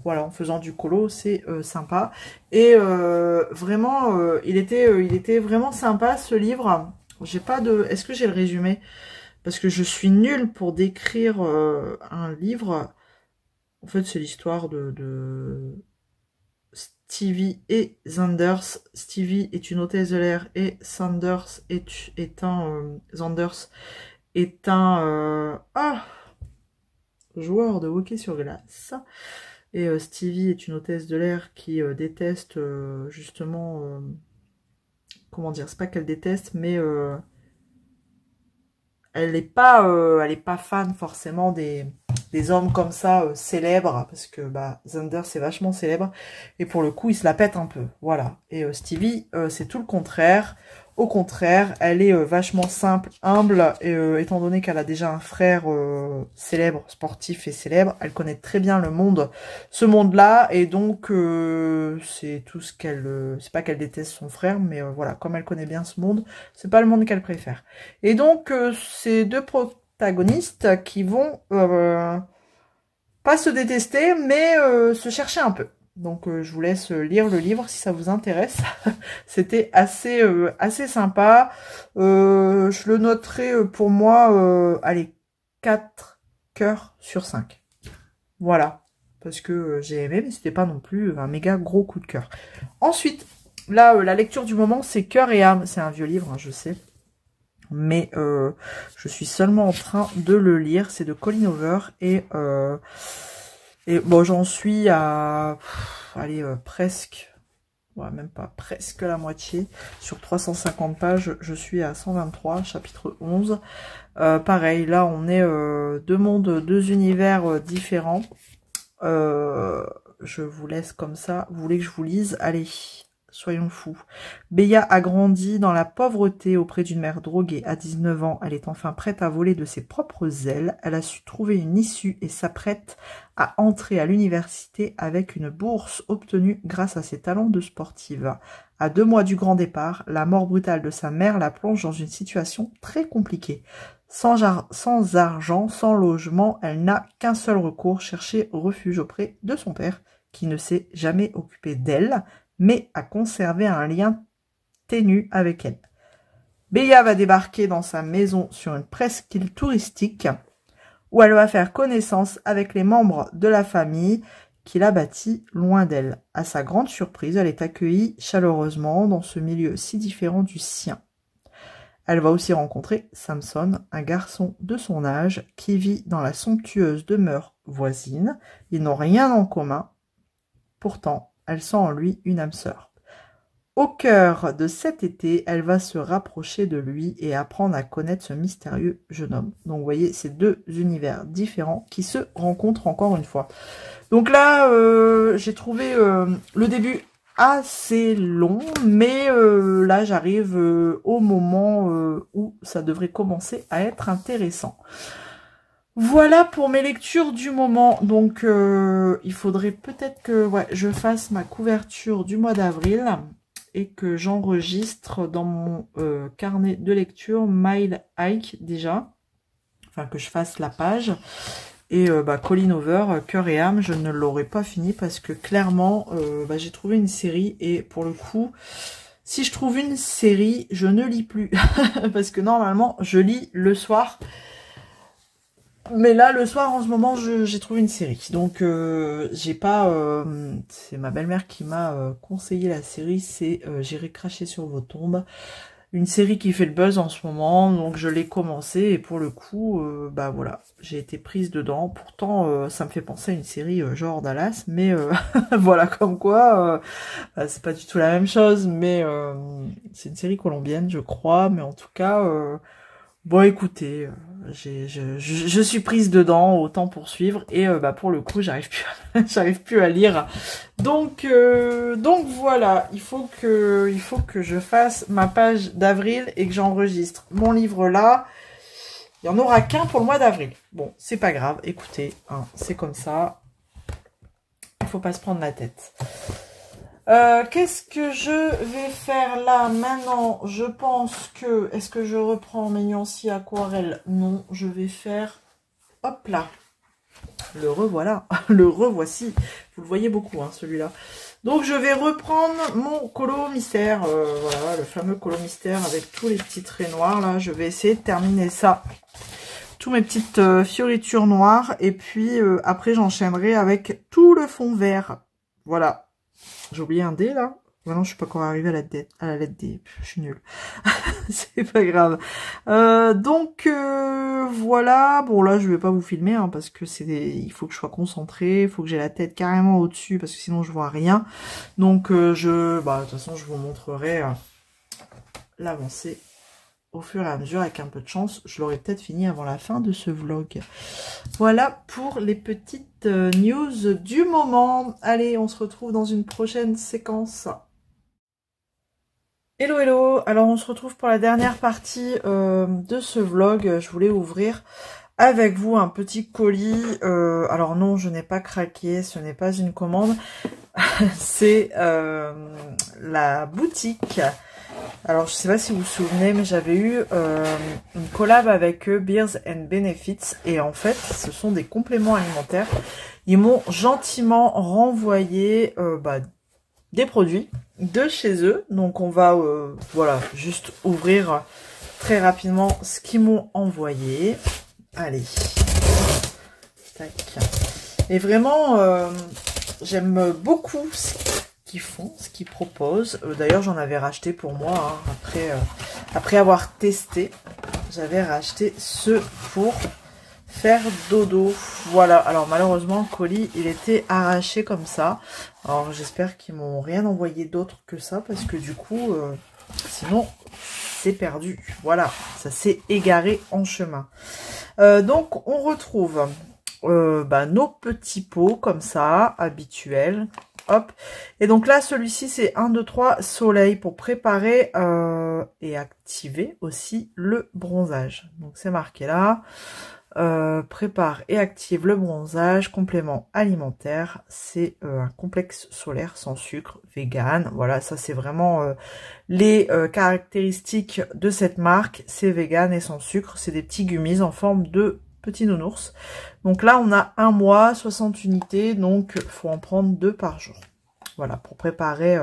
Voilà, en faisant du colo, c'est sympa. Et vraiment, il était vraiment sympa, ce livre. J'ai pas de... Est-ce que j'ai le résumé ? Parce que je suis nulle pour décrire un livre. En fait, c'est l'histoire de Stevie et Zanders. Stevie est une hôtesse de l'air et Zanders est un joueur de hockey sur glace. Et Stevie est une hôtesse de l'air qui déteste justement... comment dire, c'est pas qu'elle déteste, mais... elle n'est pas fan forcément des hommes comme ça célèbres, parce que Xander c'est vachement célèbre et pour le coup il se la pète un peu, voilà. Et Stevie c'est tout le contraire. Au contraire, elle est vachement simple, humble, et étant donné qu'elle a déjà un frère célèbre, sportif et célèbre, elle connaît très bien ce monde-là, et donc c'est tout ce qu'elle... c'est pas qu'elle déteste son frère, mais voilà, comme elle connaît bien ce monde, c'est pas le monde qu'elle préfère. Et donc, ces deux protagonistes qui vont pas se détester, mais se chercher un peu. Donc je vous laisse lire le livre si ça vous intéresse. C'était assez sympa. Je le noterai pour moi, allez, 4 cœurs sur 5. Voilà. Parce que j'ai aimé, mais c'était pas non plus un méga gros coup de cœur. Ensuite, là, la lecture du moment, c'est Cœur et âme. C'est un vieux livre, hein, je sais. Mais je suis seulement en train de le lire. C'est de Colleen Hoover et bon, j'en suis à, allez, presque, ouais, même pas, presque la moitié. Sur 350 pages, je suis à 123, chapitre 11. Pareil, là, on est deux mondes, deux univers différents. Je vous laisse comme ça. Vous voulez que je vous lise? Allez, soyons fous. Béa a grandi dans la pauvreté auprès d'une mère droguée. À 19 ans, elle est enfin prête à voler de ses propres ailes. Elle a su trouver une issue et s'apprête à entrer à l'université avec une bourse obtenue grâce à ses talents de sportive. À 2 mois du grand départ, la mort brutale de sa mère la plonge dans une situation très compliquée. Sans argent, sans logement, elle n'a qu'un seul recours, chercher refuge auprès de son père, qui ne s'est jamais occupé d'elle, mais a conservé un lien ténu avec elle. Béa va débarquer dans sa maison sur une presqu'île touristique, où elle va faire connaissance avec les membres de la famille qu'il a bâti loin d'elle. À sa grande surprise, elle est accueillie chaleureusement dans ce milieu si différent du sien. Elle va aussi rencontrer Samson, un garçon de son âge qui vit dans la somptueuse demeure voisine. Ils n'ont rien en commun. Pourtant, elle sent en lui une âme sœur. Au cœur de cet été, elle va se rapprocher de lui et apprendre à connaître ce mystérieux jeune homme. Donc, vous voyez, c'est deux univers différents qui se rencontrent encore une fois. Donc là, j'ai trouvé le début assez long, mais là, j'arrive au moment où ça devrait commencer à être intéressant. Voilà pour mes lectures du moment. Donc, il faudrait peut-être que je fasse ma couverture du mois d'avril et que j'enregistre dans mon carnet de lecture Mile Hike déjà. Enfin, que je fasse la page. Et Colleen Hoover, Cœur et âme, je ne l'aurais pas fini parce que clairement, j'ai trouvé une série et pour le coup, si je trouve une série, je ne lis plus. Parce que normalement, je lis le soir. Mais là, le soir, en ce moment, j'ai trouvé une série. Donc, j'ai pas... c'est ma belle-mère qui m'a conseillé la série. C'est J'irai cracher sur vos tombes. Une série qui fait le buzz en ce moment. Donc, je l'ai commencé. Et pour le coup, voilà. J'ai été prise dedans. Pourtant, ça me fait penser à une série genre Dallas. Mais voilà, comme quoi, c'est pas du tout la même chose. Mais c'est une série colombienne, je crois. Mais en tout cas... bon, écoutez, je suis prise dedans, autant poursuivre. Et pour le coup, j'arrive plus à lire. Donc voilà, il faut que je fasse ma page d'avril et que j'enregistre mon livre là. Il n'y en aura qu'un pour le mois d'avril. Bon, c'est pas grave, écoutez, hein, c'est comme ça. Il faut pas se prendre la tête. Qu'est-ce que je vais faire là maintenant? Je pense que... Est-ce que je reprends mes nuanciers aquarelles? Non, je vais faire... Hop là. Le revoilà. Le revoici. Vous le voyez beaucoup, hein, celui-là. Donc, je vais reprendre mon colo mystère. Voilà, le fameux colo mystère avec tous les petits traits noirs, là. Je vais essayer de terminer ça. Tous mes petites fioritures noires. Et puis, après, j'enchaînerai avec tout le fond vert. Voilà. J'ai oublié un D là. Maintenant, je suis pas encore arrivée à la lettre D. Je suis nulle. C'est pas grave. Voilà. Bon là, je vais pas vous filmer hein, parce que il faut que je sois concentrée. Il faut que j'ai la tête carrément au-dessus parce que sinon je vois rien. Donc de toute façon, je vous montrerai l'avancée au fur et à mesure. Avec un peu de chance, je l'aurai peut-être fini avant la fin de ce vlog. Voilà pour les petites news du moment. Allez, on se retrouve dans une prochaine séquence. Hello, hello. Alors, on se retrouve pour la dernière partie de ce vlog. Je voulais ouvrir avec vous un petit colis. Alors non, je n'ai pas craqué. Ce n'est pas une commande. C'est la boutique. Alors, je sais pas si vous vous souvenez, mais j'avais eu une collab avec eux, Beers and Benefits. Et en fait, ce sont des compléments alimentaires. Ils m'ont gentiment renvoyé des produits de chez eux. Donc, on va voilà, juste ouvrir très rapidement ce qu'ils m'ont envoyé. Allez. Tac. Et vraiment, j'aime beaucoup qu'ils font, ce qu'ils proposent. D'ailleurs, j'en avais racheté pour moi. Hein, après avoir testé, j'avais racheté ce pour faire dodo. Voilà. Alors, malheureusement, le colis, il était arraché comme ça. Alors, j'espère qu'ils m'ont rien envoyé d'autre que ça parce que du coup, sinon, c'est perdu. Voilà. Ça s'est égaré en chemin. Donc, on retrouve nos petits pots comme ça, habituels. Hop. Et donc là, celui-ci, c'est 1, 2, 3, soleil pour préparer et activer aussi le bronzage. Donc, c'est marqué là. Prépare et active le bronzage, complément alimentaire. C'est un complexe solaire sans sucre, vegan. Voilà, ça, c'est vraiment les caractéristiques de cette marque. C'est vegan et sans sucre. C'est des petits gummies en forme de petits nounours. Donc là, on a 1 mois, 60 unités. Donc, il faut en prendre 2 par jour. Voilà, pour préparer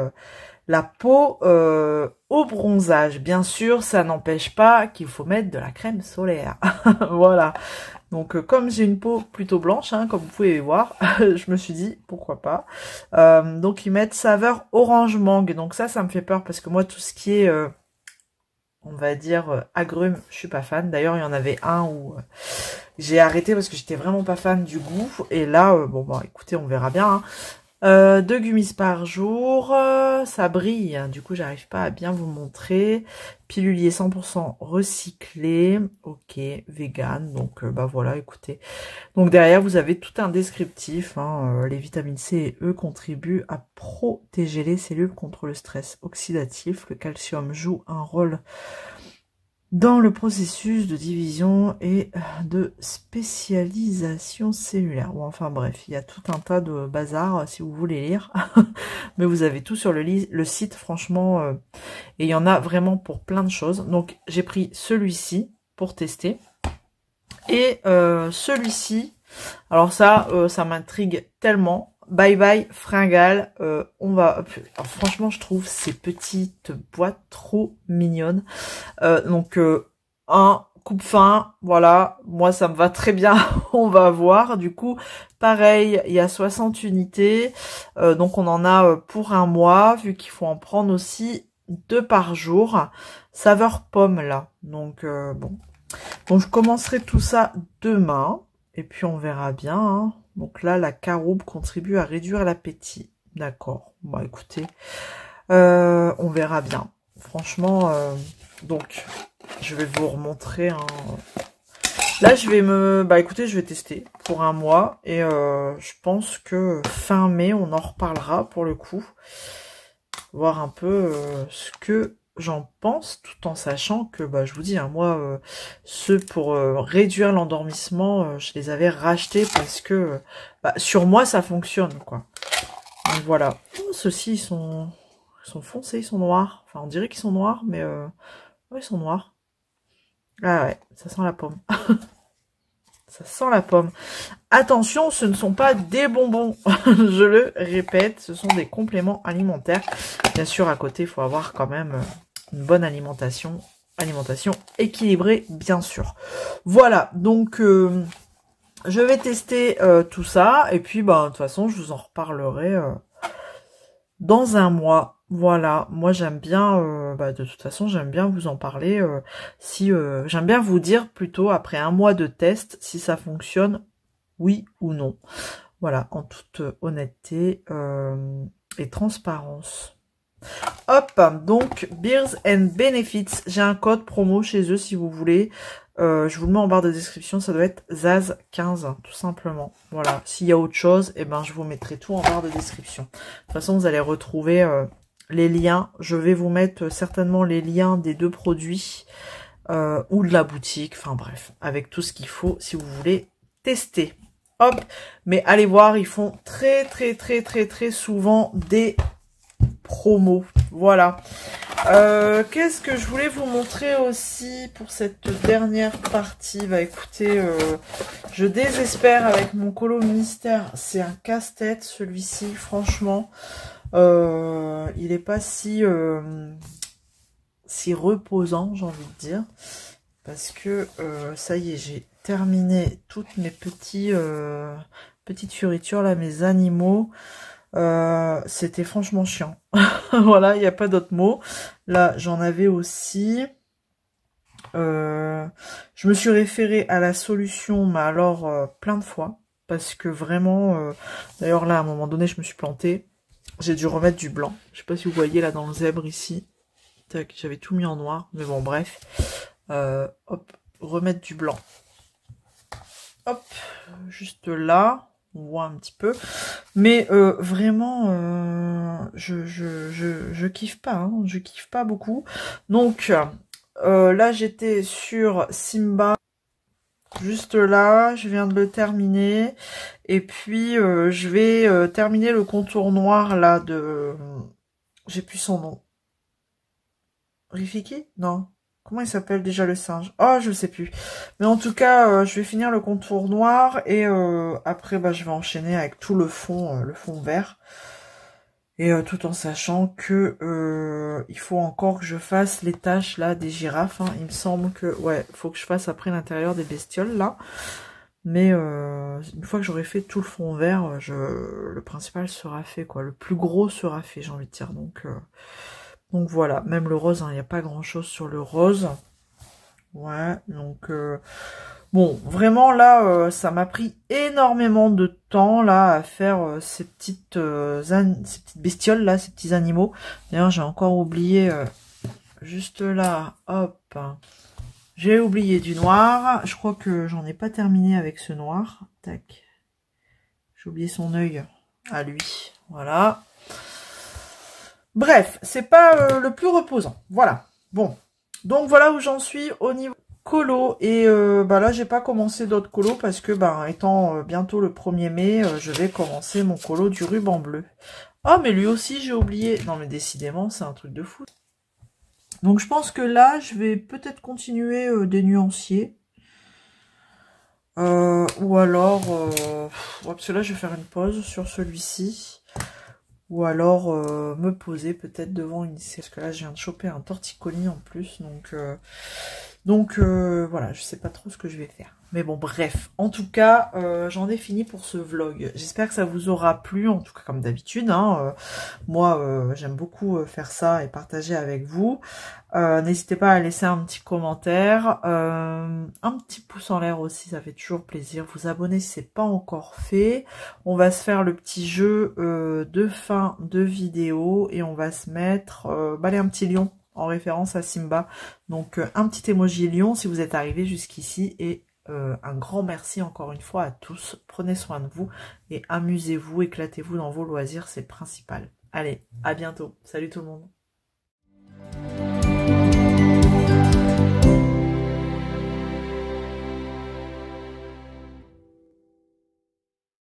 la peau au bronzage. Bien sûr, ça n'empêche pas qu'il faut mettre de la crème solaire. Voilà. Donc, comme j'ai une peau plutôt blanche, hein, comme vous pouvez voir, je me suis dit, pourquoi pas. Donc, ils mettent saveur orange mangue. Donc ça me fait peur parce que moi, tout ce qui est on va dire, agrumes, je suis pas fan. D'ailleurs, il y en avait un où j'ai arrêté parce que j'étais vraiment pas fan du goût. Et là, bon, bah, écoutez, on verra bien, hein. 2 gummies par jour, ça brille, hein, du coup j'arrive pas à bien vous montrer. Pilulier 100% recyclé, ok, vegan, donc bah voilà, écoutez. Donc derrière vous avez tout un descriptif, hein, les vitamines C et E contribuent à protéger les cellules contre le stress oxydatif. Le calcium joue un rôle dans le processus de division et de spécialisation cellulaire. Bon, enfin bref, il y a tout un tas de bazar si vous voulez lire. Mais vous avez tout sur le site, franchement. Et il y en a vraiment pour plein de choses. Donc j'ai pris celui-ci pour tester. Et celui-ci, alors ça m'intrigue tellement. Bye bye fringale, on va. Alors, franchement, je trouve ces petites boîtes trop mignonnes. Donc un coupe-fin, voilà, moi ça me va très bien. On va voir. Du coup, pareil, il y a 60 unités, donc on en a pour un mois, vu qu'il faut en prendre aussi 2 par jour. Saveur pomme là, donc bon. Donc je commencerai tout ça demain. Et puis on verra bien, hein. Donc là, la caroube contribue à réduire l'appétit. D'accord. Bon, écoutez, on verra bien. Franchement, donc, je vais vous remontrer. Hein. Là, je vais bah écoutez, je vais tester pour un mois. Et je pense que fin mai, on en reparlera pour le coup. Voir un peu ce que j'en pense, tout en sachant que, bah, je vous dis, hein, moi, ceux pour réduire l'endormissement, je les avais rachetés parce que, bah, sur moi, ça fonctionne, quoi. Donc voilà. Oh, ceux-ci, ils sont foncés, ils sont noirs. Enfin, on dirait qu'ils sont noirs, mais ouais, ils sont noirs. Ah ouais, ça sent la pomme. Ça sent la pomme. Attention, ce ne sont pas des bonbons. Je le répète, ce sont des compléments alimentaires. Bien sûr, à côté, il faut avoir quand même une bonne alimentation équilibrée, bien sûr. Voilà, donc je vais tester tout ça. Et puis, bah, de toute façon, je vous en reparlerai dans un mois. Voilà, moi j'aime bien, bah, de toute façon j'aime bien vous en parler, j'aime bien vous dire plutôt après un mois de test si ça fonctionne, oui ou non. Voilà, en toute honnêteté et transparence. Hop, donc Beers and Benefits, j'ai un code promo chez eux si vous voulez. Je vous le mets en barre de description, ça doit être Zaz15, tout simplement. Voilà, s'il y a autre chose, eh ben, je vous mettrai tout en barre de description. De toute façon, vous allez retrouver les liens. Je vais vous mettre certainement les liens des 2 produits ou de la boutique. Enfin bref, avec tout ce qu'il faut si vous voulez tester. Hop, mais allez voir, ils font très souvent des promos. Voilà. Qu'est-ce que je voulais vous montrer aussi pour cette dernière partie? Bah écoutez, je désespère avec mon colo mystère. C'est un casse-tête celui-ci, franchement. Il est pas si reposant, j'ai envie de dire. Parce que ça y est, j'ai terminé toutes mes petites fioritures là, mes animaux. C'était franchement chiant. Voilà, il n'y a pas d'autre mot. Là, j'en avais aussi. Je me suis référée à la solution, mais alors plein de fois. Parce que vraiment, d'ailleurs là, à un moment donné, je me suis plantée. J'ai dû remettre du blanc. Je sais pas si vous voyez là dans le zèbre ici. Tac, j'avais tout mis en noir. Mais bon, bref. Hop, remettre du blanc. Hop, juste là. On voit un petit peu. Mais vraiment, je kiffe pas. Hein, je kiffe pas beaucoup. Donc, là, j'étais sur Simba. Juste là, je viens de le terminer. Et puis, je vais terminer le contour noir, là, de... J'ai plus son nom. Rifiki? Non. Comment il s'appelle déjà le singe? Oh, je sais plus. Mais en tout cas, je vais finir le contour noir. Et après, bah, je vais enchaîner avec tout le fond vert. Et tout en sachant que il faut encore que je fasse les taches là des girafes. Hein. Il me semble que ouais, faut que je fasse après l'intérieur des bestioles là. Mais une fois que j'aurai fait tout le fond vert, le principal sera fait quoi. Le plus gros sera fait, j'ai envie de dire. Donc Donc voilà, même le rose, il n'y a pas grand chose sur le rose. Ouais, donc bon, vraiment là, ça m'a pris énormément de temps là à faire ces petites bestioles là, ces petits animaux. D'ailleurs, j'ai encore oublié juste là, hop, j'ai oublié du noir. Je crois que j'en ai pas terminé avec ce noir. Tac, j'ai oublié son œil à lui. Voilà. Bref, c'est pas le plus reposant. Voilà. Bon. Donc voilà où j'en suis au niveau colo. Et bah là, j'ai pas commencé d'autres colos parce que, bah, étant bientôt le 1er mai, je vais commencer mon colo du ruban bleu. Oh, mais lui aussi, j'ai oublié. Non, mais décidément, c'est un truc de fou. Donc je pense que là, je vais peut-être continuer des nuanciers. Ou alors... ouais, parce que là, je vais faire une pause sur celui-ci. Ou alors me poser peut-être devant une série. Parce que là, je viens de choper un torticolis en plus. Donc voilà, je sais pas trop ce que je vais faire. Mais bon, bref. En tout cas, j'en ai fini pour ce vlog. J'espère que ça vous aura plu, en tout cas comme d'habitude. Hein, moi, j'aime beaucoup faire ça et partager avec vous. N'hésitez pas à laisser un petit commentaire. Un petit pouce en l'air aussi, ça fait toujours plaisir. Vous abonner si c'est pas encore fait. On va se faire le petit jeu de fin de vidéo. Et on va se mettre allez, un petit lion en référence à Simba. Donc un petit emoji lion si vous êtes arrivé jusqu'ici et un grand merci encore une fois à tous. Prenez soin de vous et amusez-vous, éclatez-vous dans vos loisirs, c'est le principal. Allez, à bientôt. Salut tout le monde.